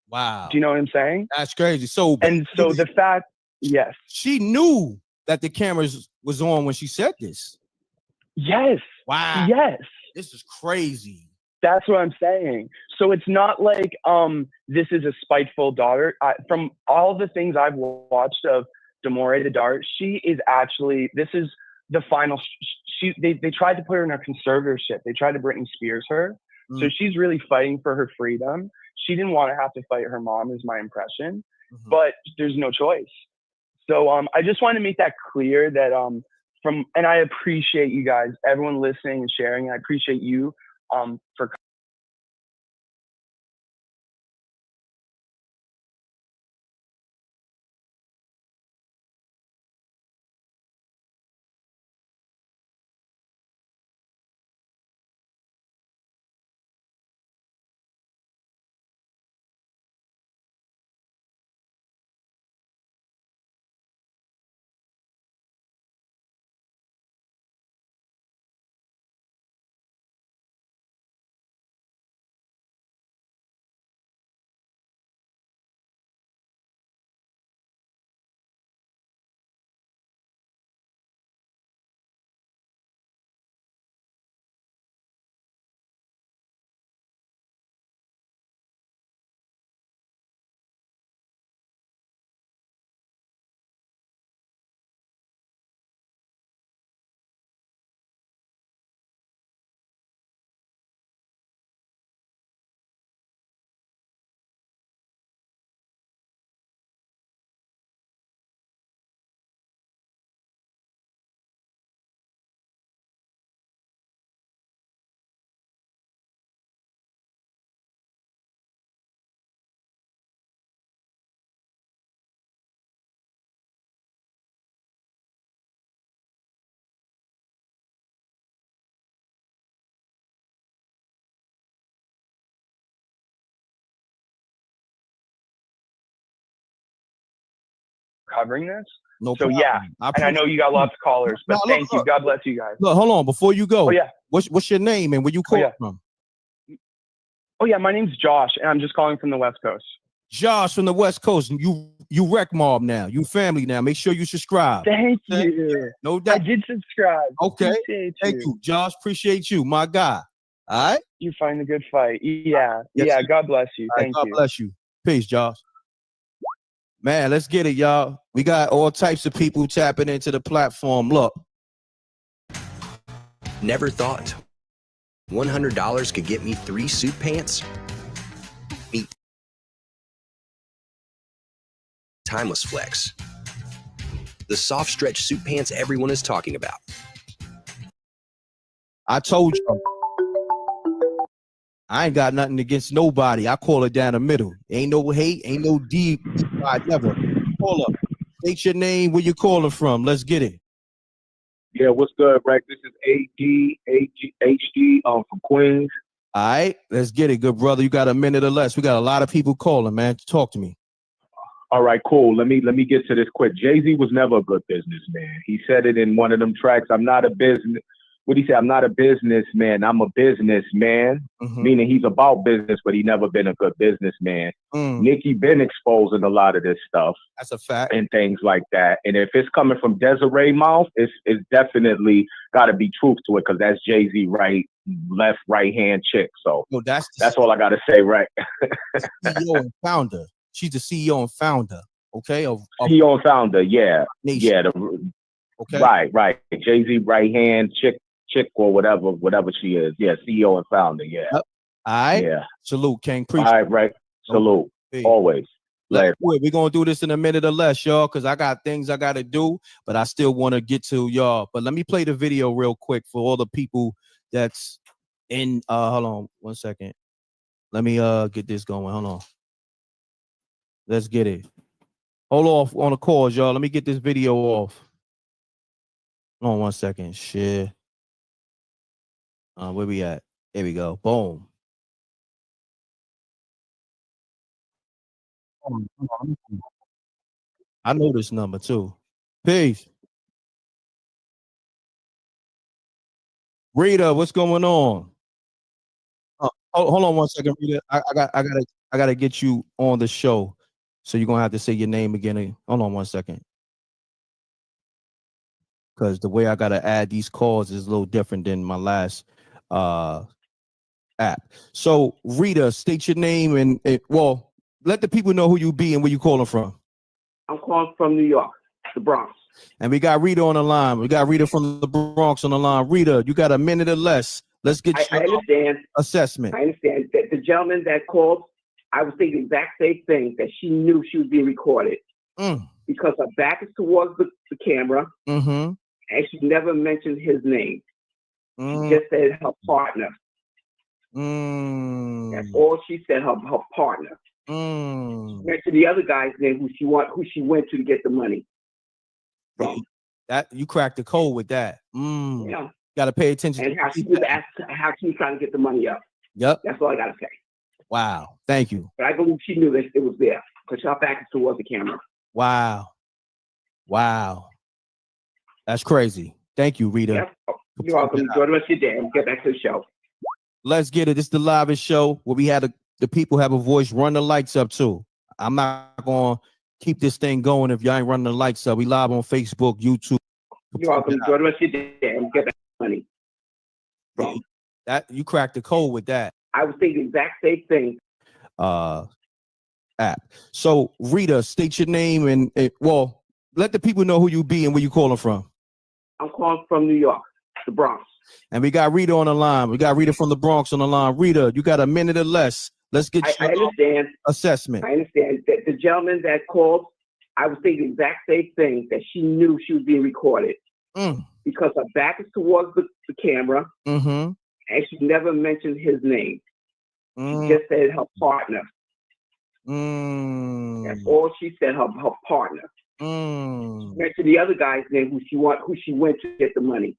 Wow. Do you know what I'm saying? That's crazy. So, and so the fact, yes. She knew that the cameras was on when she said this. Yes. Wow. Yes. This is crazy. That's what I'm saying. So it's not like this is a spiteful daughter. From all the things I've watched of Demore the Dart, she is actually, this is the final. They tried to put her in a conservatorship. They tried to Britney Spears her. So she's really fighting for her freedom. She didn't want to have to fight her mom, is my impression. But there's no choice. So I just want to make that clear that and I appreciate you guys, everyone listening and sharing. I appreciate you for covering this. No so problem. yeah, and I know you got lots of callers, but thank you. God bless you guys. Look, hold on. Before you go, Oh yeah. What's your name and where you call from? Oh yeah, my name's Josh, and I'm just calling from the West Coast. Josh from the West Coast. You rec mob now. You family now. Make sure you subscribe. Thank you. No doubt. I did subscribe. Okay. Appreciate Thank you, Josh. Appreciate you, my guy. All right. You find a good fight. Yeah. Yes, Yeah. sir. God bless you. All right, Thank God you. bless you. Peace, Josh. Man, let's get it, y'all. We got all types of people tapping into the platform. Look. Never thought $100 could get me 3 suit pants? Meet Timeless Flex, the soft stretch suit pants everyone is talking about. I told you. I ain't got nothing against nobody. I call it down the middle. Ain't no hate, ain't no deep. I never. Call up. State your name, where you calling from. Let's get it. Yeah, what's good, Rex? This is HD from Queens. All right, let's get it, good brother. You got a minute or less. We got a lot of people calling, man. Talk to me. All right, cool. Let me get to this quick. Jay-Z was never a good businessman. He said it in one of them tracks. I'm not a business. What he said? I'm not a businessman. I'm a businessman. Meaning he's about business, but he never been a good businessman. Nicki been exposing a lot of this stuff. That's a fact. And things like that. And if it's coming from Desiree mouth, it's definitely got to be truth to it, because that's Jay-Z right hand chick. So that's all I got to say, right? CEO and founder. She's the CEO and founder. Okay. Of CEO and founder. Yeah. Nation. Yeah. Okay. Right. Jay-Z right hand chick or whatever she is. Yeah. CEO and founder. Yeah. Yep. All right. Yeah. Salute, King. All right. Right. Salute. Okay. Always. We're going to do this in a minute or less, y'all, because I got things I got to do, but I still want to get to y'all. But let me play the video real quick for all the people that's in. Hold on 1 second. Let me get this going. Hold on. Let's get it. Hold off on the calls, y'all. Let me get this video off. Hold on 1 second. Share. Where we at? There we go. Boom. I know this number too. Peace. Rita, what's going on? Hold on 1 second, Rita. I gotta get you on the show. So you're gonna have to say your name again. Hold on 1 second. Because the way I gotta add these calls is a little different than my last app. So Rita, state your name and well, let the people know who you be and where you calling from. I'm calling from New York, the Bronx. And we got Rita on the line. We got Rita from the Bronx on the line. Rita, you got a minute or less. Let's get I understand. Assessment. I understand that the gentleman that called, I was thinking the exact same thing, that she knew she was being recorded because her back is towards the camera, Mm-hmm. and she never mentioned his name. She just said her partner. That's all she said. Her partner. She mentioned the other guy's name, who she went to get the money from. That you cracked the code with that. Yeah. Got to pay attention. And how she was trying to get the money up. Yep. That's all I gotta say. Wow. Thank you. But I believe she knew that it was there because her back is towards the camera. Wow. Wow. That's crazy. Thank you, Rita. Yep. You're welcome. Enjoy the rest of your day and get back to the show. Let's get it. This is the livest show where we had the people have a voice. Run the lights up too. I'm not gonna keep this thing going if y'all ain't running the lights up. We live on Facebook, YouTube. You're welcome. Enjoy the rest of your day and get back to the money. That you cracked the code with that. I was thinking the exact same thing. App. So Rita, state your name and well, let the people know who you be and where you calling from. I'm calling from New York, the Bronx. And we got Rita on the line. We got Rita from the Bronx on the line. Rita, you got a minute or less. Let's get I understand. Assessment. I understand that the gentleman that called, I was thinking the exact same thing, that she knew she was being recorded because her back is towards the camera, Mm-hmm. and she never mentioned his name. She just said her partner. That's all she said. Her partner. She mentioned the other guy's name, who she went to get the money.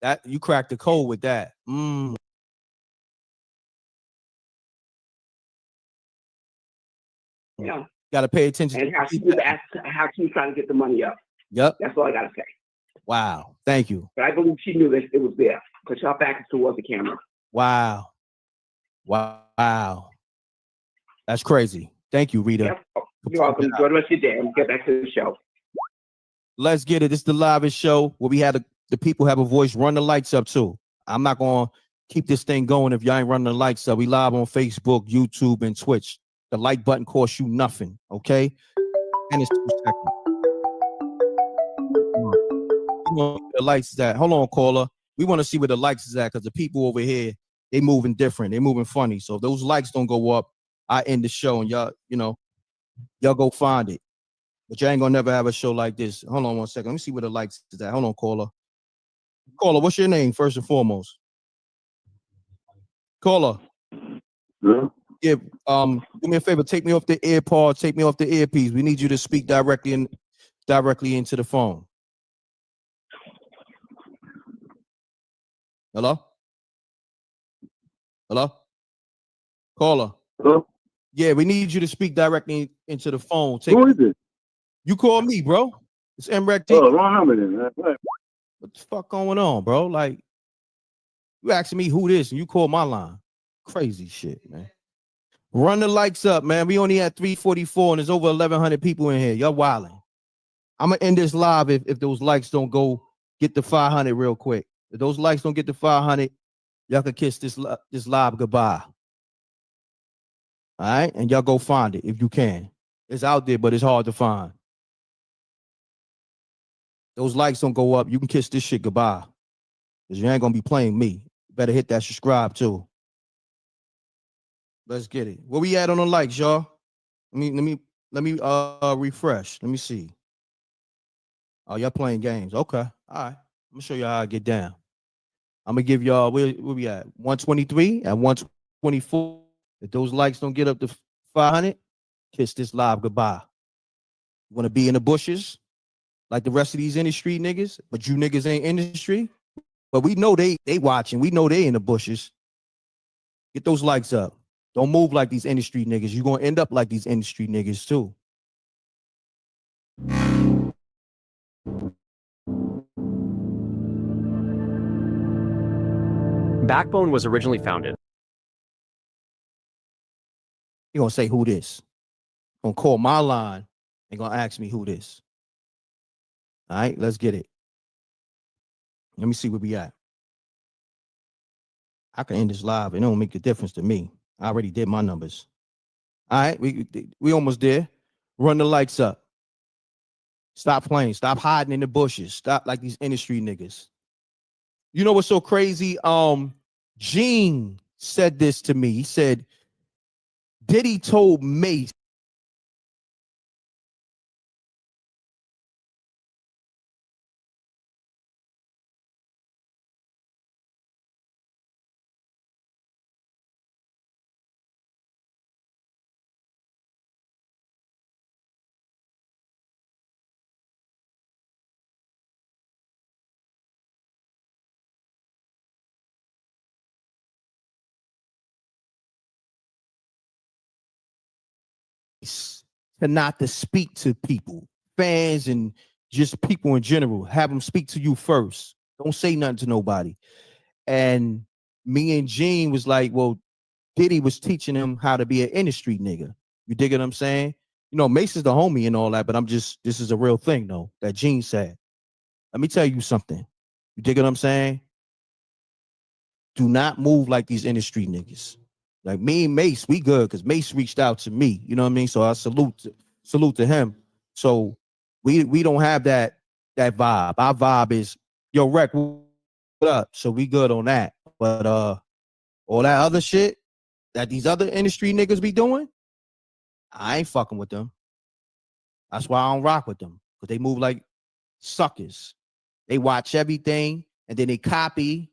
That you cracked the code with that. Yeah. Got to pay attention. And how she was trying to get the money up. Yep. That's all I gotta say. Wow. Thank you. But I believe she knew that it was there because her back is towards the camera. Wow. Wow. That's crazy. Thank you, Rita. Yep. You're welcome. Enjoy the rest of your day and get back to the show. Let's get it. This is the livest show where we had the people have a voice. Run the lights up too. I'm not gonna keep this thing going if y'all ain't running the lights up. We live on Facebook, YouTube, and Twitch. The like button costs you nothing, okay? And it's 2 seconds. The lights is at. Hold on, caller. We want to see where the likes is at because the people over here, they moving different. They moving funny. So if those likes don't go up, I end the show and y'all go find it. But you ain't gonna never have a show like this. Hold on 1 second. Let me see where the likes is at. Hold on, caller. Caller, what's your name first and foremost? Caller. Yeah. Do me a favor. Take me off the AirPod. Take me off the earpiece. We need you to speak directly into the phone. Hello? Hello? Caller. Hello? Yeah, we need you to speak directly into the phone. Who is it? You call me, bro. It's MREC. Oh, wrong number then, man. Right. What the fuck going on, bro? Like, you asking me who this and you call my line. Crazy shit, man. Run the likes up, man. We only at 344 and there's over 1,100 people in here. Y'all wilding. I'm going to end this live if those likes don't go get to 500 real quick. If those likes don't get to 500, y'all can kiss this live goodbye. All right? And y'all go find it if you can. It's out there, but it's hard to find. Those likes don't go up, you can kiss this shit goodbye. Because you ain't going to be playing me. Better hit that subscribe too. Let's get it. Where we at on the likes, y'all? Let me refresh. Let me see. Oh, y'all playing games. Okay. All right. I'm gonna show you how I get down. I'm gonna give y'all where we at? 123 and 124. If those likes don't get up to 500, kiss this live goodbye. You wanna be in the bushes like the rest of these industry niggas, but you niggas ain't industry. But we know they watching. We know they in the bushes. Get those likes up. Don't move like these industry niggas. You're gonna end up like these industry niggas too. Backbone was originally founded. You're gonna say who this? Gonna call my line and gonna ask me who this. All right, let's get it. Let me see where we at. I can end this live. It don't make a difference to me. I already did my numbers. All right, we almost there. Run the likes up. Stop playing. Stop hiding in the bushes. Stop like these industry niggas. You know what's so crazy? Gene said this to me. He said, Diddy told Mace to not to speak to people, fans, and just people in general. Have them speak to you first. Don't say nothing to nobody. And me and Gene was like, well, Diddy was teaching him how to be an industry nigga. You dig what I'm saying? You know, Mace is the homie and all that, but this is a real thing though, that Gene said. Let me tell you something. You dig what I'm saying? Do not move like these industry niggas. Like me and Mace, we good because Mace reached out to me. You know what I mean? So I salute to him. So we don't have that vibe. Our vibe is, yo, Rec, what up? So we good on that. But all that other shit that these other industry niggas be doing, I ain't fucking with them. That's why I don't rock with them. Because they move like suckers. They watch everything and then they copy.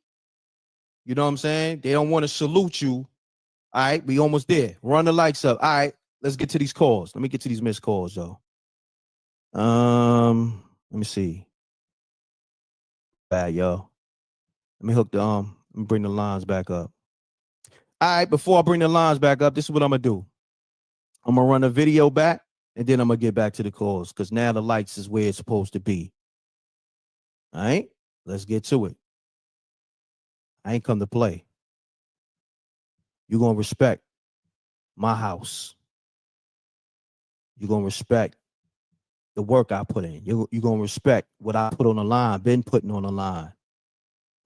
You know what I'm saying? They don't want to salute you. All right, we almost there. Run the likes up. All right, let's get to these calls. Let me get to these missed calls, though. Let me see. Bad, yo. Let me hook the let me bring the lines back up. All right, before I bring the lines back up, this is what I'm gonna do. I'm gonna run a video back, and then I'm gonna get back to the calls because now the likes is where it's supposed to be. All right, let's get to it. I ain't come to play. You're gonna respect my house. You're gonna respect the work I put in. You're gonna respect what I put on the line, been putting on the line.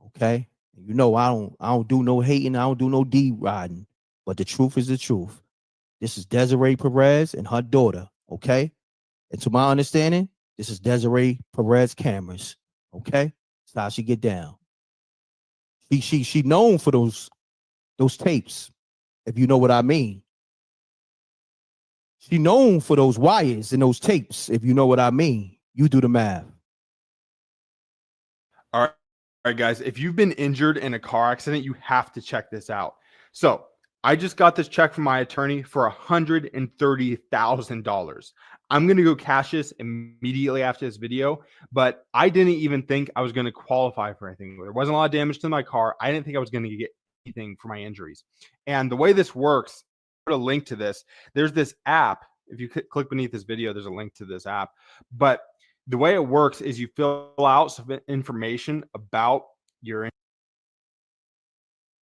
Okay? You know I don't do no hating, I don't do no riding. But the truth is the truth. This is Desiree Perez and her daughter, okay? And to my understanding, this is Desiree Perez cameras. Okay? That's how she get down. She known for those tapes, if you know what I mean. She known for those wires and those tapes, if you know what I mean. You do the math. All right, guys. If you've been injured in a car accident, you have to check this out. So I just got this check from my attorney for $130,000. I'm going to go cash this immediately after this video, but I didn't even think I was going to qualify for anything. There wasn't a lot of damage to my car. I didn't think I was going to get anything for my injuries. And the way this works, put a link to this. There's this app. If you click beneath this video, there's a link to this app. But the way it works is you fill out some information about your.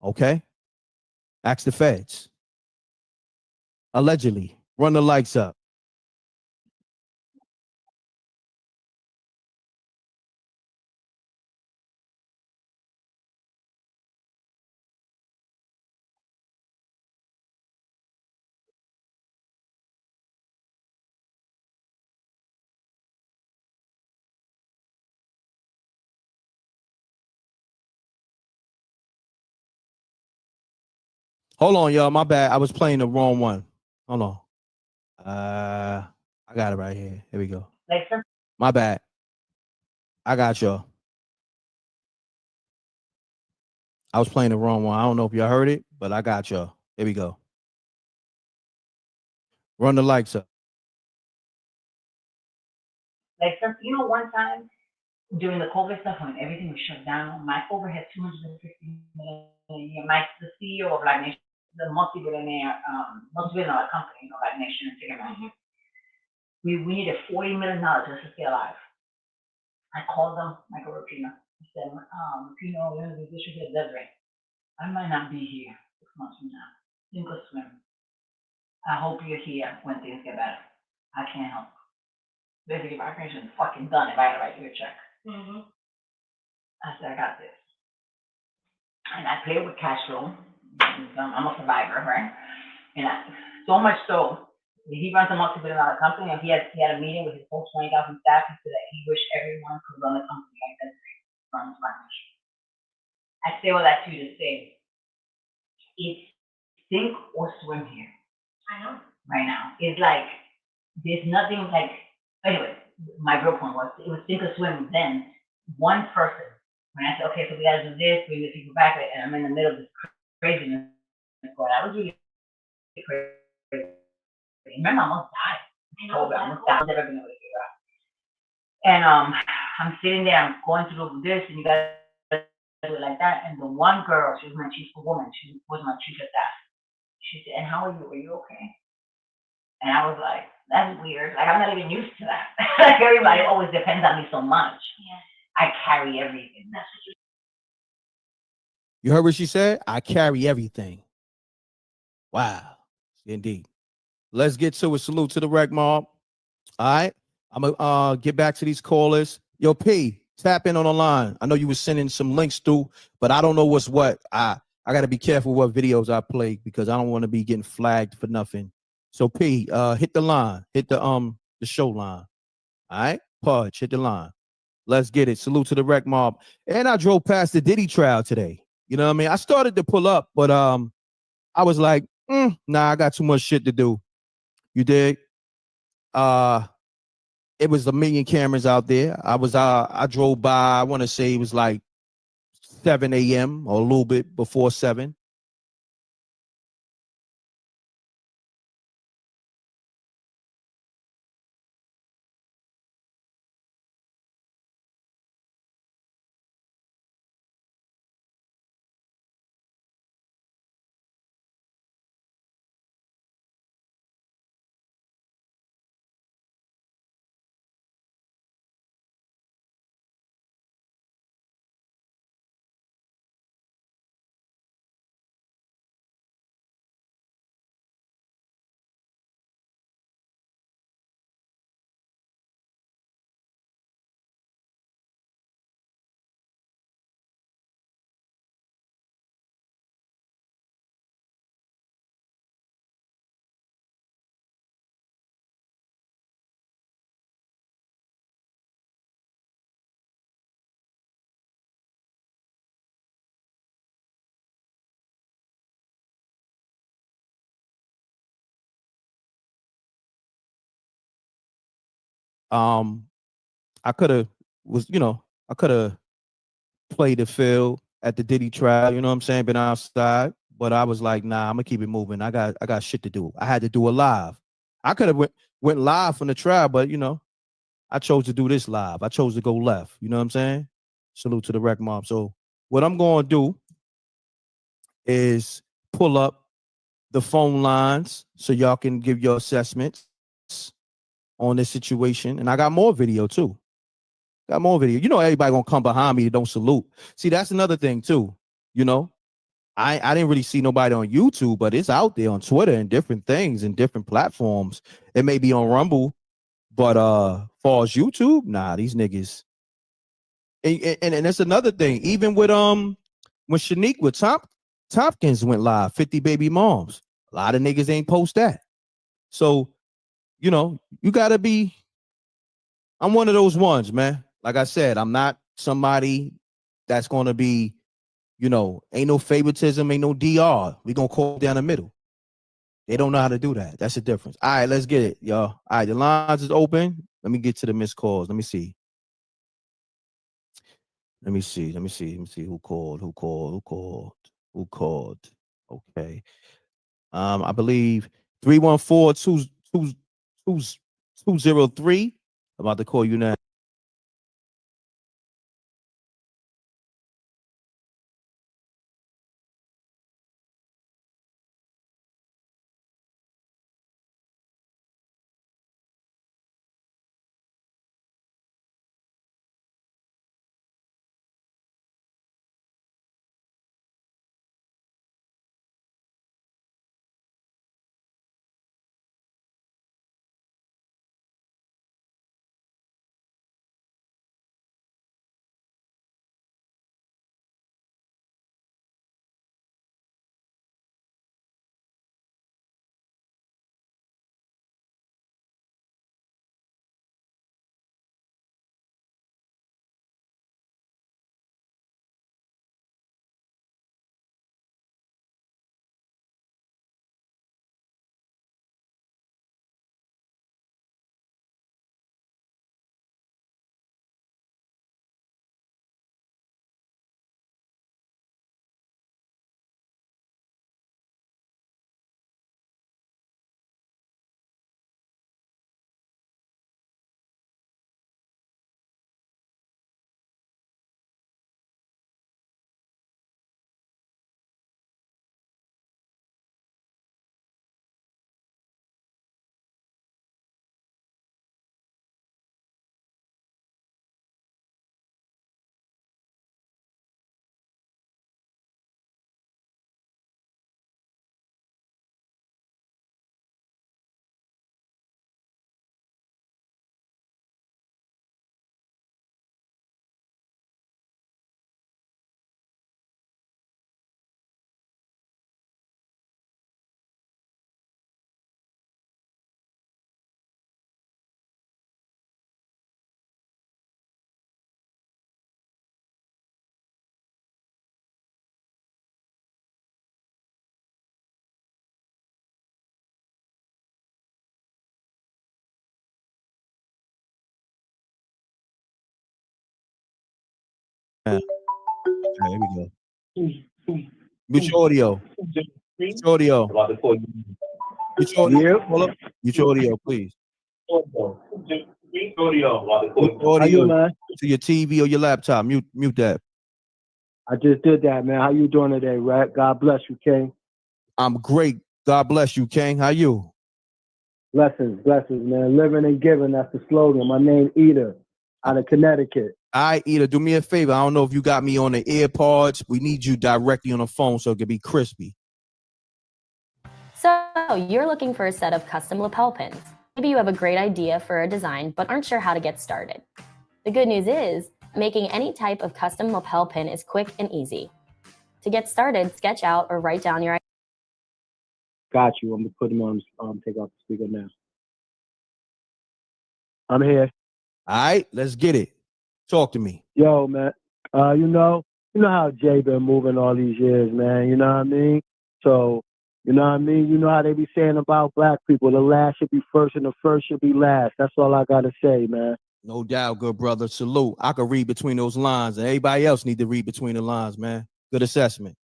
Okay. Ask the feds. Allegedly. Run the lights up. Hold on, y'all. My bad. I was playing the wrong one. Hold on. I got it right here. Here we go. My bad. I got y'all. I was playing the wrong one. I don't know if y'all heard it, but I got y'all. Here we go. Run the lights up. Like, you know, one time during the COVID stuff when everything was shut down, my overhead 250 million a year. The CEO of Black Nation, the multi-billionaire company, you know, Black Nation and Ticketmaster. We needed $40 million just to stay alive. I called them, Michael Rapino. I said, Rapino, we're going to do this with Desiree. I might not be here 6 months from now. Sink or swim. I hope you're here when things get better. I can't help. Basically, Black Nation is fucking done if I had to write you a check. I said, I got this. And I play with cash flow. I'm a survivor, right? And so much so, he runs a multi-billion-dollar company, and he had a meeting with his whole 20,000 staff. He said that he wished everyone could run the company like that. Runs Black Nation. I say all that to you to say, it's sink or swim here. I know. Right now, it's like there's nothing like. Anyway, my real point was it was sink or swim. Then one person, when I said, okay, so we got to do this, bring the people back, and I'm in the middle of this craziness. I was really crazy. Remember, I almost died. I almost died. I've never been able to figure out. And I'm sitting there, I'm going through this, and you guys do it like that. And the one girl, she was my chief woman. She was my chief of staff. She said, "And how are you? Are you okay?" And I was like, "That's weird. Like I'm not even used to that. Like everybody always depends on me so much. Yeah. I carry everything." That's what You heard what she said? I carry everything. Wow. Indeed. Let's get to a salute to the rec mob. All right. I'm gonna get back to these callers. Yo, P, tap in on the line. I know you were sending some links through, but I don't know what's what. I gotta be careful what videos I play because I don't want to be getting flagged for nothing. So P, hit the line, hit the show line. All right, Pudge, hit the line. Let's get it. Salute to the rec mob. And I drove past the Diddy trial today. You know what I mean? I started to pull up, but I was like, nah, I got too much shit to do. You dig? It was a million cameras out there. I drove by, I want to say it was like 7 a.m. or a little bit before 7. I could have played the field at the Diddy trial, you know what I'm saying, been outside, but I was like, nah, I'm gonna keep it moving. I got shit to do. I had to do a live. I could have went live from the trial, but you know, I chose to do this live. I chose to go left. You know what I'm saying? Salute to the rec mob. So what I'm going to do is pull up the phone lines so y'all can give your assessments on this situation. And I got more video too. Got more video. You know, everybody gonna come behind me to don't salute. See, that's another thing too. You know, I didn't really see nobody on YouTube, but it's out there on Twitter and different things and different platforms. It may be on Rumble, but far as YouTube, nah, these niggas. And that's another thing. Even with when Shanique with Tompkins went live, 50 baby moms. A lot of niggas ain't post that. So, you know, you gotta be. I'm one of those ones, man. Like I said, I'm not somebody that's gonna be, you know, ain't no favoritism, ain't no DR. We gonna call down the middle. They don't know how to do that. That's the difference. All right, let's get it, y'all. All right, the lines is open. Let me get to the missed calls. Let me see. Let me see who called. Okay. I believe 314-203. I'm about to call you now. Yeah. Okay, here we go. Mute your audio. Mute your audio. Mute your audio. Hold up. Mute your audio, please. Mute audio to your TV or your laptop. Mute that. I just did that, man. How you doing today, Rat? God bless you, King. I'm great. God bless you, King. How you? Blessings, man. Living and giving, that's the slogan. My name Eda, out of Connecticut. All right, Eda, do me a favor. I don't know if you got me on the AirPods. We need you directly on the phone so it can be crispy. So you're looking for a set of custom lapel pins. Maybe you have a great idea for a design, but aren't sure how to get started. The good news is, making any type of custom lapel pin is quick and easy. To get started, sketch out or write down your idea. Got you. I'm going to put him on, take off the speaker now. I'm here. All right, let's get it. Talk to me. Yo, man. You know how Jay been moving all these years, man. You know what I mean? So, you know what I mean? You know how they be saying about black people, the last should be first and the first should be last. That's all I got to say, man. No doubt, good brother. Salute. I could read between those lines, and everybody else need to read between the lines, man. Good assessment.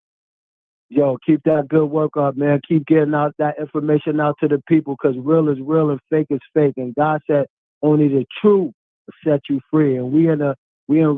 Yo, keep that good work up, man. Keep getting out that information out to the people, because real is real and fake is fake. And God said only the truth will set you free. And we in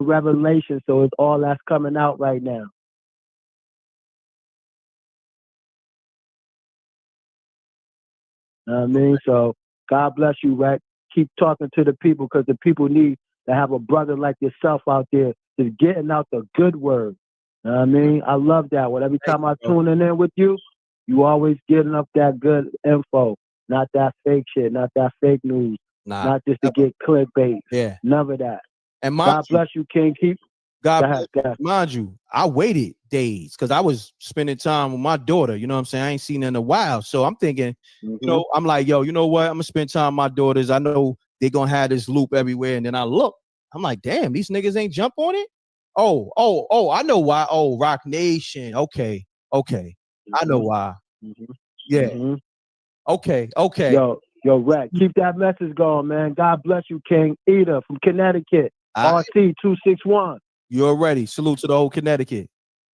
Revelation, so it's all that's coming out right now. Know what I mean? So God bless you, Rex. Keep talking to the people, because the people need to have a brother like yourself out there just getting out the good word. Know what I mean? I love that. Well, every time I tune in with you, you always getting up that good info, not that fake shit, not that fake news, not just to get clickbait. Yeah. None of that. And God bless you, King. Keep. God Go ahead, bless you. Mind you, I waited days because I was spending time with my daughter. You know what I'm saying? I ain't seen her in a while. So I'm thinking, you know, I'm like, yo, you know what? I'm gonna spend time with my daughters. I know they're gonna have this loop everywhere. And then I look, I'm like, damn, these niggas ain't jump on it. Oh, I know why. Oh, Rock Nation. Okay. I know why. Yeah. Okay. Yo, Rex, keep that message going, man. God bless you, King. Eda from Connecticut. RT 261. You already. Salute to the whole Connecticut.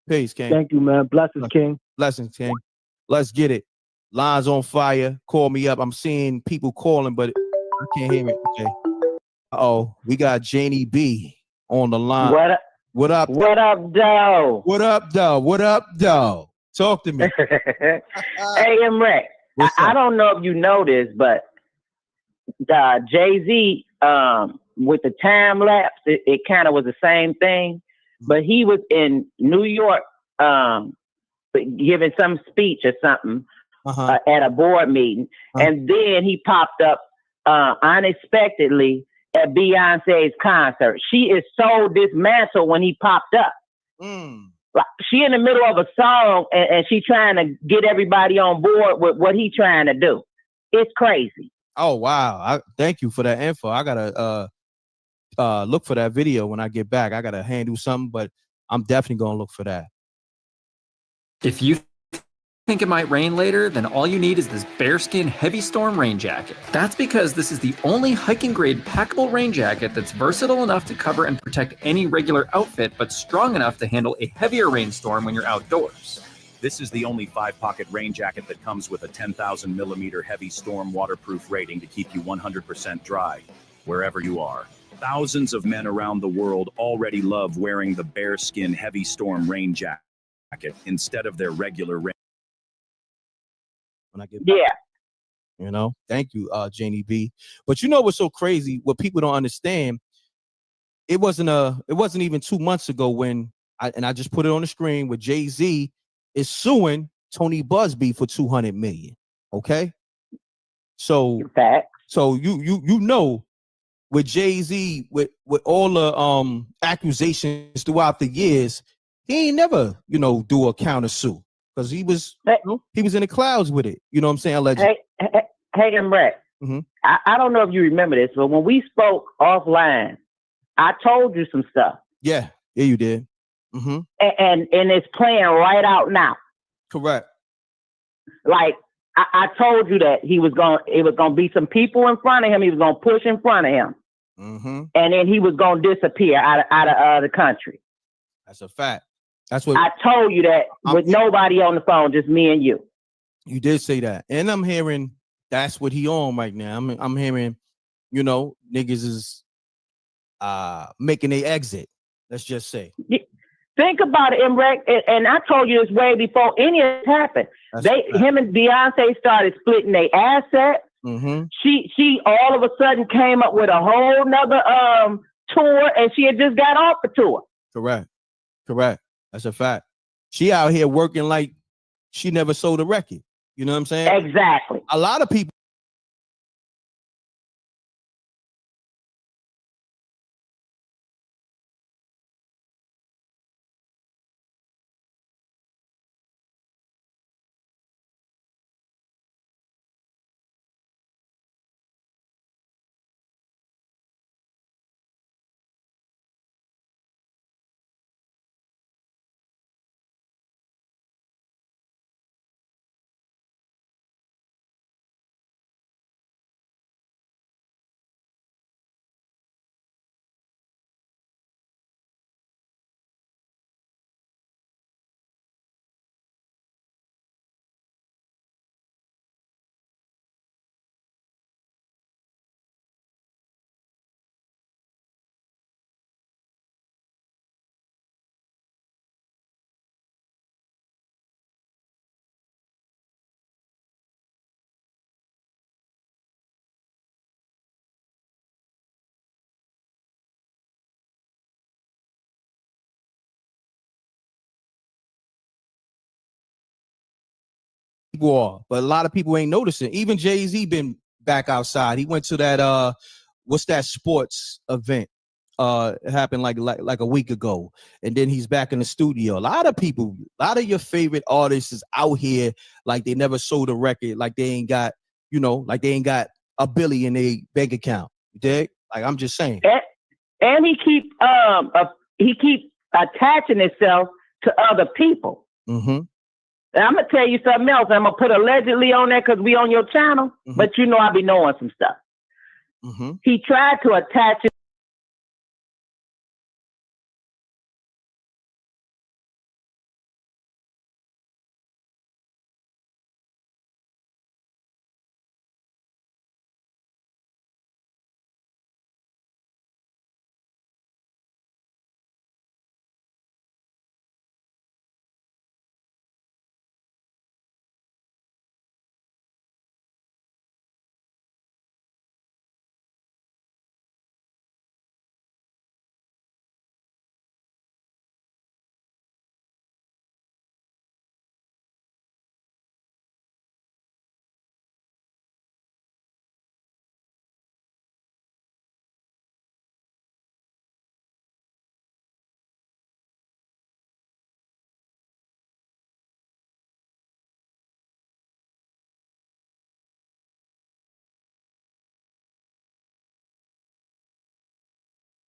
Peace, King. Thank you, man. Blessings, King. Blessings, King. Let's get it. Lines on fire. Call me up. I'm seeing people calling, but I can't hear it. Okay. Uh-oh. We got Janie B on the line. What up? What up? What up, though? What up, though? What up, though? Talk to me. Hey, Rex. I don't know if you know this, but Jay-Z, with the time lapse, it kind of was the same thing. But he was in New York giving some speech or something at a board meeting. And then he popped up unexpectedly at Beyonce's concert. She is so dismantled when he popped up. Like, she in the middle of a song and she trying to get everybody on board with what he trying to do. It's crazy. Oh, wow. Thank you for that info. I gotta look for that video when I get back. I gotta handle something, but I'm definitely gonna look for that. If you think it might rain later, then all you need is this Bearskin Heavy Storm rain jacket. That's because this is the only hiking grade packable rain jacket that's versatile enough to cover and protect any regular outfit, but strong enough to handle a heavier rainstorm when you're outdoors. This is the only 5-pocket rain jacket that comes with a 10,000 millimeter heavy storm waterproof rating to keep you 100% dry, wherever you are. Thousands of men around the world already love wearing the Bearskin Heavy Storm rain jacket instead of their regular rain. When I get back. You know, thank you, Janie B. But you know what's so crazy? What people don't understand, it wasn't even 2 months ago when I just put it on the screen where Jay-Z is suing Tony Busby for $200 million. Okay, so you know, with Jay-Z, with all the accusations throughout the years, he ain't never do a countersuit because he was in the clouds with it. You know what I'm saying? Allegedly. Hey, Rex. I don't know if you remember this, but when we spoke offline, I told you some stuff. Yeah, you did. and it's playing right out now. Correct. Like I told you that it was gonna be some people in front of him. He was gonna push in front of him, and then he was gonna disappear out of the country. That's a fact. That's what I told you that with nobody on the phone, just me and you. You did say that, and I'm hearing that's what he on right now. I'm hearing, niggas is making a exit. Let's just say. Think about it, Imrek, and I told you this way before any of this happened. Him and Beyonce started splitting their assets. She all of a sudden came up with a whole nother tour, and she had just got off the tour. Correct. That's a fact. She out here working like she never sold a record. You know what I'm saying? Exactly. A lot of people. People are, but a lot of people ain't noticing. Even Jay-Z been back outside. He went to that what's that sports event? It happened like a week ago, and then he's back in the studio. A lot of people, a lot of your favorite artists is out here like they never sold a record, like they ain't got, like they ain't got a billion in their bank account. You dig? Like I'm just saying. And he keep attaching himself to other people. And I'm gonna tell you something else. I'm gonna put allegedly on there because we on your channel, but I be knowing some stuff. He tried to attach it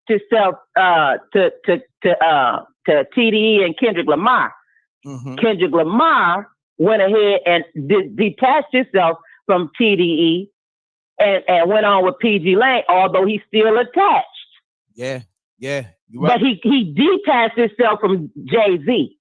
yourself to TDE and Kendrick Lamar. Kendrick Lamar went ahead and detached himself from TDE and went on with PG Lane, although he's still attached. Yeah. You're right. But he detached himself from Jay-Z.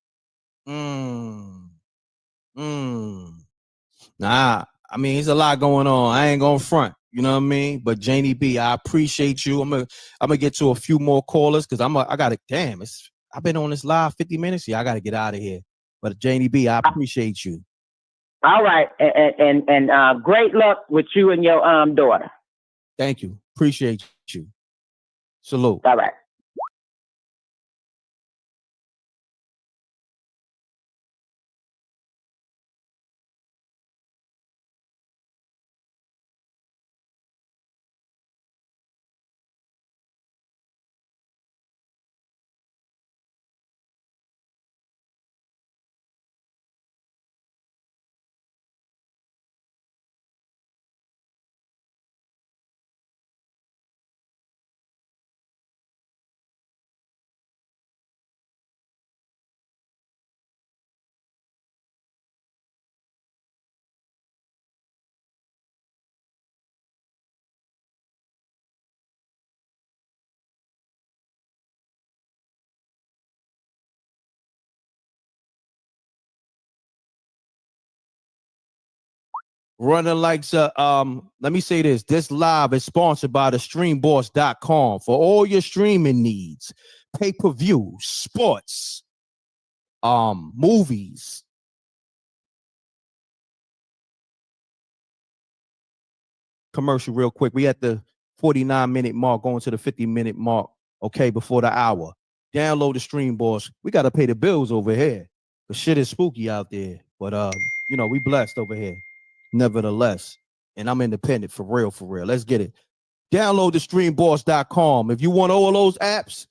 Nah, I mean, there's a lot going on. I ain't gonna front. You know what I mean? But Janie B, I appreciate you. I'm gonna get to a few more callers because I gotta I've been on this live 50 minutes. Yeah, I gotta get out of here. But Janie B, I appreciate you. All right. And great luck with you and your daughter. Thank you. Appreciate you. Salute. All right. Running likes let me say this. This live is sponsored by the streamboss.com for all your streaming needs. Pay-per-view, sports, movies. Commercial real quick. We at the 49-minute mark, going to the 50-minute mark, okay, before the hour. Download the Stream Boss. We got to pay the bills over here. The shit is spooky out there. But, you know, we blessed over here, nevertheless. And I'm independent, for real, for real. Let's get it. Download the streamboss.com. If you want all those apps,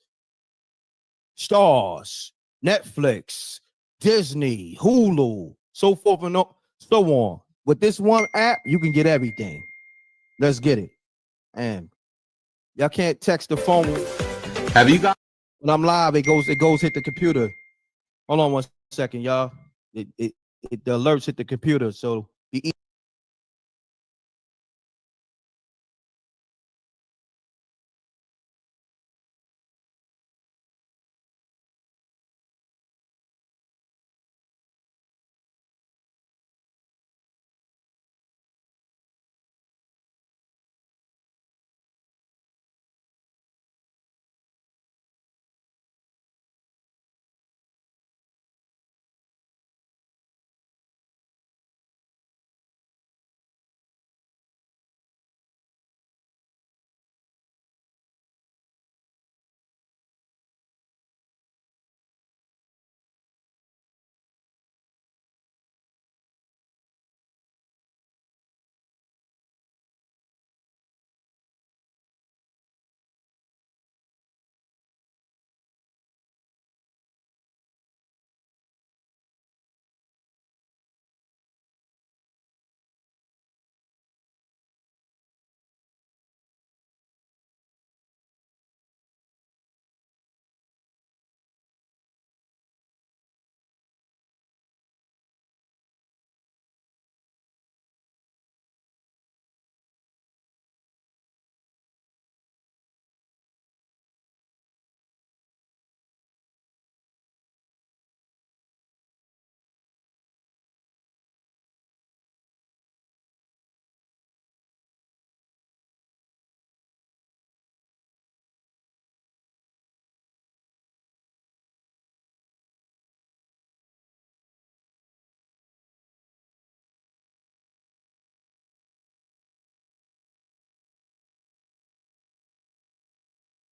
Stars, Netflix, Disney, Hulu, so forth and so on. With this one app, you can get everything. Let's get it. And y'all can't text the phone. Have you got? When I'm live, it goes hit the computer. Hold on one second, y'all. The alerts hit the computer, so be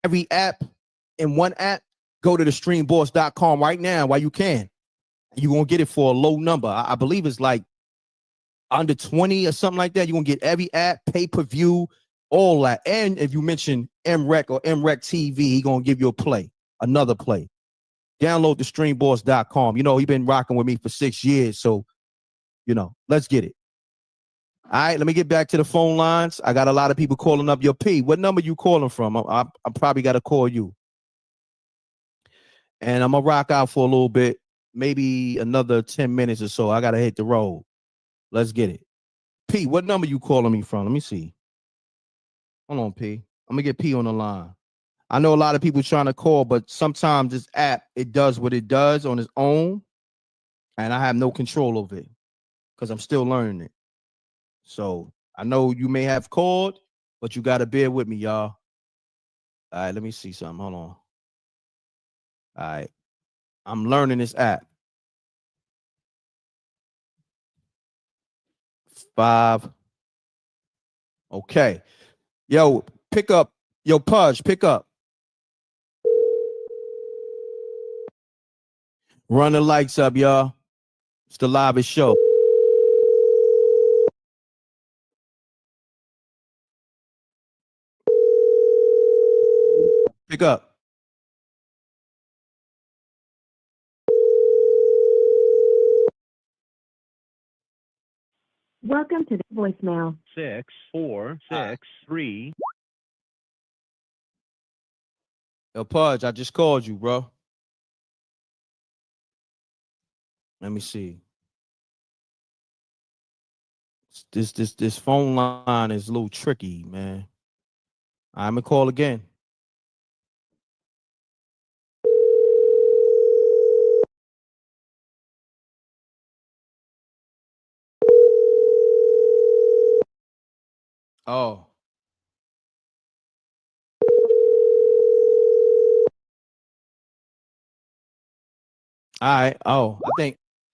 every app in one app. Go to the streamboss.com right now while you can. You're going to get it for a low number. I believe it's like under 20 or something like that. You're going to get every app, pay-per-view, all that. And if you mention MREC or MREC TV, he's going to give you a play, another play. Download the streamboss.com. You know, he's been rocking with me for 6 years. So, you know, let's get it. All right, let me get back to the phone lines. I got a lot of people calling up your P. What number you calling from? I probably got to call you. And I'm going to rock out for a little bit, maybe another 10 minutes or so. I got to hit the road. Let's get it. P, what number you calling me from? Let me see. Hold on, P. I'm going to get P on the line. I know a lot of people trying to call, but sometimes this app, it does what it does on its own, and I have no control over it because I'm still learning it. So I know you may have called, but you got to bear with me, y'all. All right, let me see something. Hold on. All right. I'm learning this app. 5. Okay. Yo, pick up. Yo, Pudge, pick up. Run the lights up, y'all. It's the livest show. Pick up. Welcome to the voicemail. 6463. Yo, Pudge, I just called you, bro. Let me see. This phone line is a little tricky, man. I'm gonna call again. Oh. All right. Oh,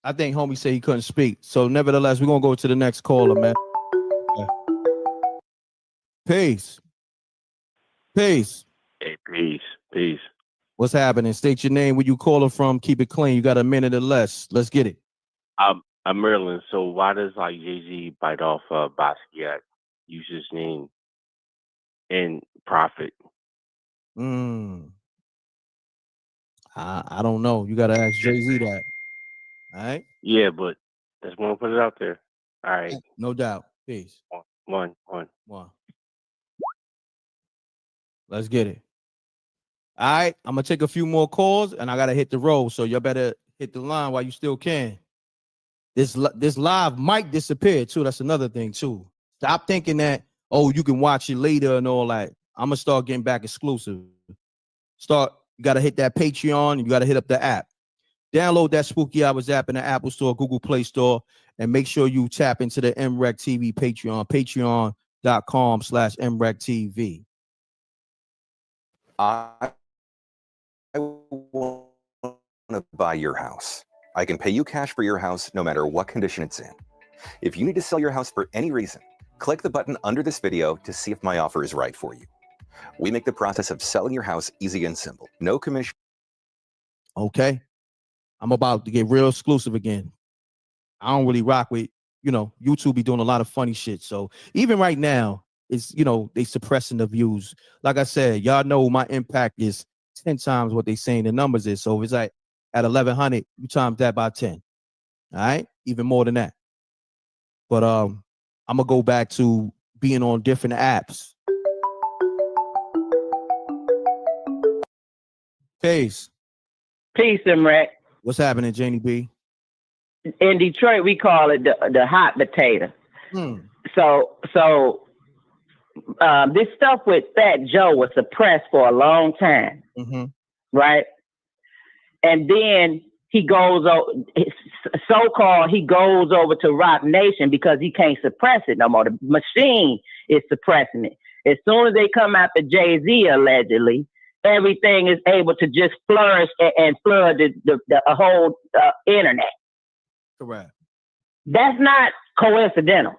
I think homie said he couldn't speak. So nevertheless, we're gonna go to the next caller, man. Okay. Peace. Peace. Hey, peace. What's happening? State your name, where you calling from. Keep it clean. You got a minute or less. Let's get it. I'm Maryland. So why does like Jay-Z bite off Basquiat? Use his name and profit. I don't know. You gotta ask Jay-Z that. All right. Yeah, but just want to put it out there. All right. No doubt. Peace. One. Let's get it. All right. I'm gonna take a few more calls and I gotta hit the road. So y'all better hit the line while you still can. This live might disappear too. That's another thing too. Stop thinking that, oh, you can watch it later and all that. I'm gonna start getting back exclusive. You gotta hit that Patreon, you gotta hit up the app. Download that Spooky Hours app in the Apple Store, Google Play Store, and make sure you tap into the MREC TV Patreon, patreon.com/MREC-TV. I want to buy your house. I can pay you cash for your house no matter what condition it's in. If you need to sell your house for any reason, click the button under this video to see if my offer is right for you. We make the process of selling your house easy and simple. No commission. Okay. I'm about to get real exclusive again. I don't really rock with, YouTube be doing a lot of funny shit. So even right now, it's, they suppressing the views. Like I said, y'all know my impact is 10 times what they saying the numbers is. So if it's like at 1,100, you times that by 10. All right. Even more than that. But I'm going to go back to being on different apps. Peace. Peace, MREC. What's happening, Janie B? In Detroit, we call it the hot potato. So this stuff with Fat Joe was suppressed for a long time, right? And then he goes over, he goes over to Rock Nation because he can't suppress it no more. The machine is suppressing it. As soon as they come after Jay-Z, allegedly, everything is able to just flourish and flood the whole internet. Correct. That's not coincidental.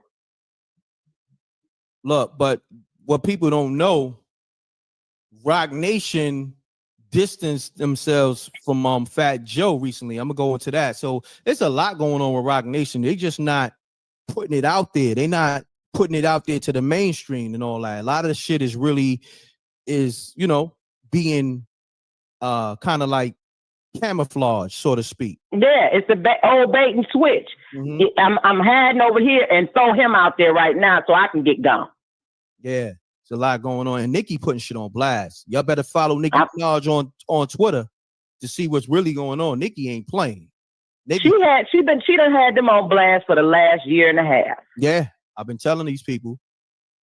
Look, but what people don't know, Rock Nation distanced themselves from Fat Joe recently. I'm gonna go into that. So there's a lot going on with Rock Nation. They just not putting it out there. They're not putting it out there to the mainstream and all that. A lot of the shit is really being kind of like camouflage, so to speak. Yeah, it's old bait and switch. I'm hiding over here and throw him out there right now so I can get gone. Yeah, it's a lot going on. And Nicki putting shit on blast. Y'all better follow Nicki Minaj on Twitter to see what's really going on. Nicki ain't playing. She done had them on blast for the last year and a half. Yeah, I've been telling these people,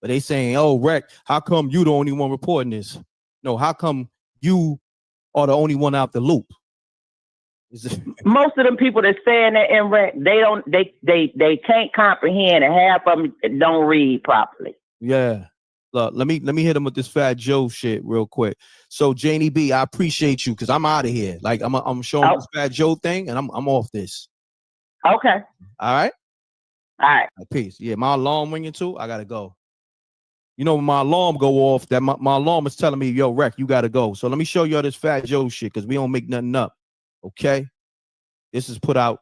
but they saying, "Oh, Rec, how come you the only one reporting this? No, how come you are the only one out the loop?" Most of them people that saying that in Rec, they can't comprehend, and half of them don't read properly. Yeah. Look, let me hit him with this Fat Joe shit real quick. So Janie B, I appreciate you because I'm out of here. Like I'm showing this Fat Joe thing and I'm off this. Okay. All right. All right. Peace. Yeah, my alarm ringing too. I gotta go. When my alarm go off, that my alarm is telling me, yo, Rec, you gotta go. So let me show y'all this Fat Joe shit because we don't make nothing up. Okay. This is put out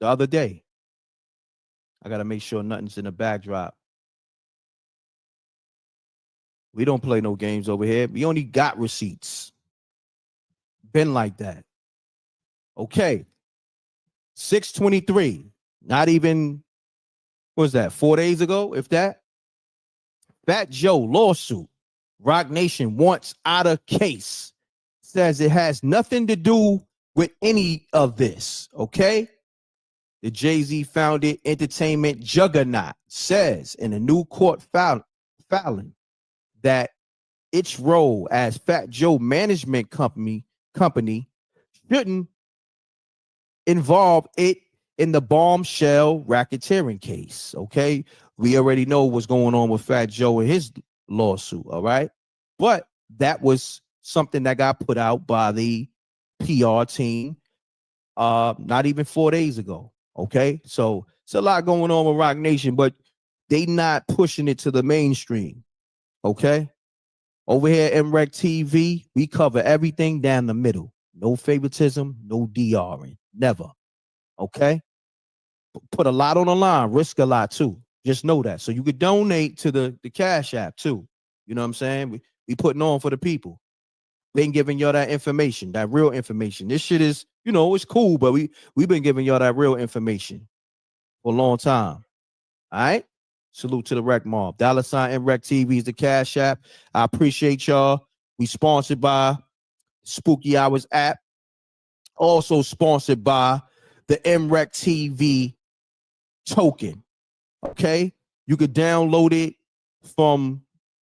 the other day. I gotta make sure nothing's in the backdrop. We don't play no games over here. We only got receipts. Been like that. Okay. 6/23. Not even, what was that, 4 days ago, if that? Fat Joe lawsuit. Rock Nation wants out of case. Says it has nothing to do with any of this. Okay? The Jay-Z founded entertainment juggernaut says in a new court filing that its role as Fat Joe management company shouldn't involve it in the bombshell racketeering case. Okay, We already know what's going on with Fat Joe and his lawsuit, all right? But that was something that got put out by the PR team not even 4 days ago, okay? So it's a lot going on with Rock Nation, but they not pushing it to the mainstream, okay? Over here at MREC TV, we cover everything down the middle. No favoritism, no DRing, never, okay? Put a lot on the line, risk a lot too. Just know that. So you could donate to the Cash App too. You know what I'm saying? We putting on for the people. Been giving y'all that information, that real information. This shit is, you know, it's cool, but we've been giving y'all that real information for a long time. All right? Salute to the Rec Mob. $& MREC TV is the Cash App. I appreciate y'all. We sponsored by Spooky Hours app. Also sponsored by the MREC TV token. Okay? You could download it from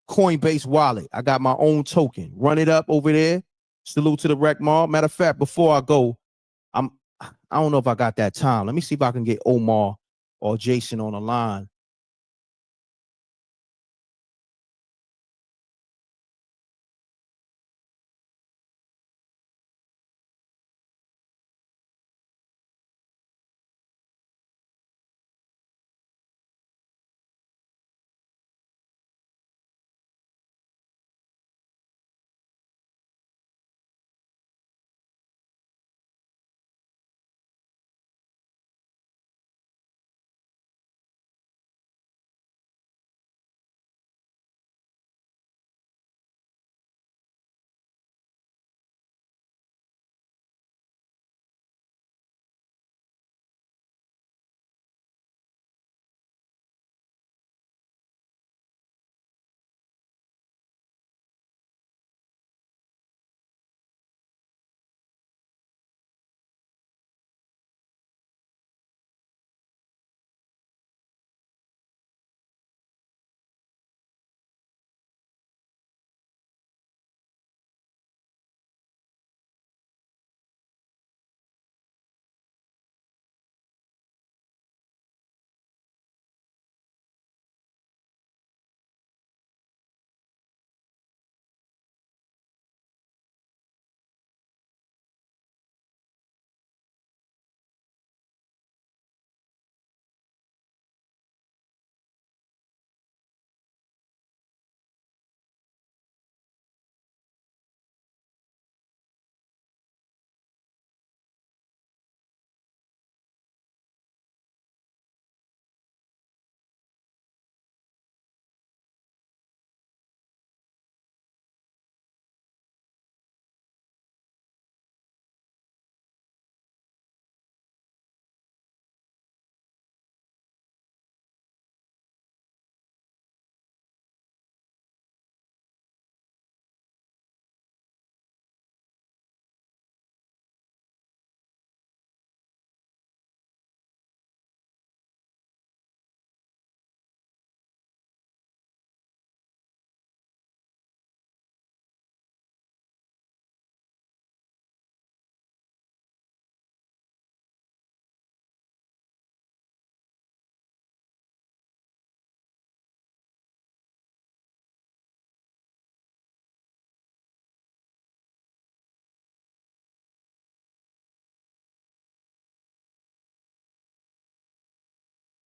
Coinbase wallet. I got my own token. Run it up over there. Salute to the Rec Mob. Matter of fact, before I go, I don't know if I got that time. Let me see if I can get Omar or Jason on the line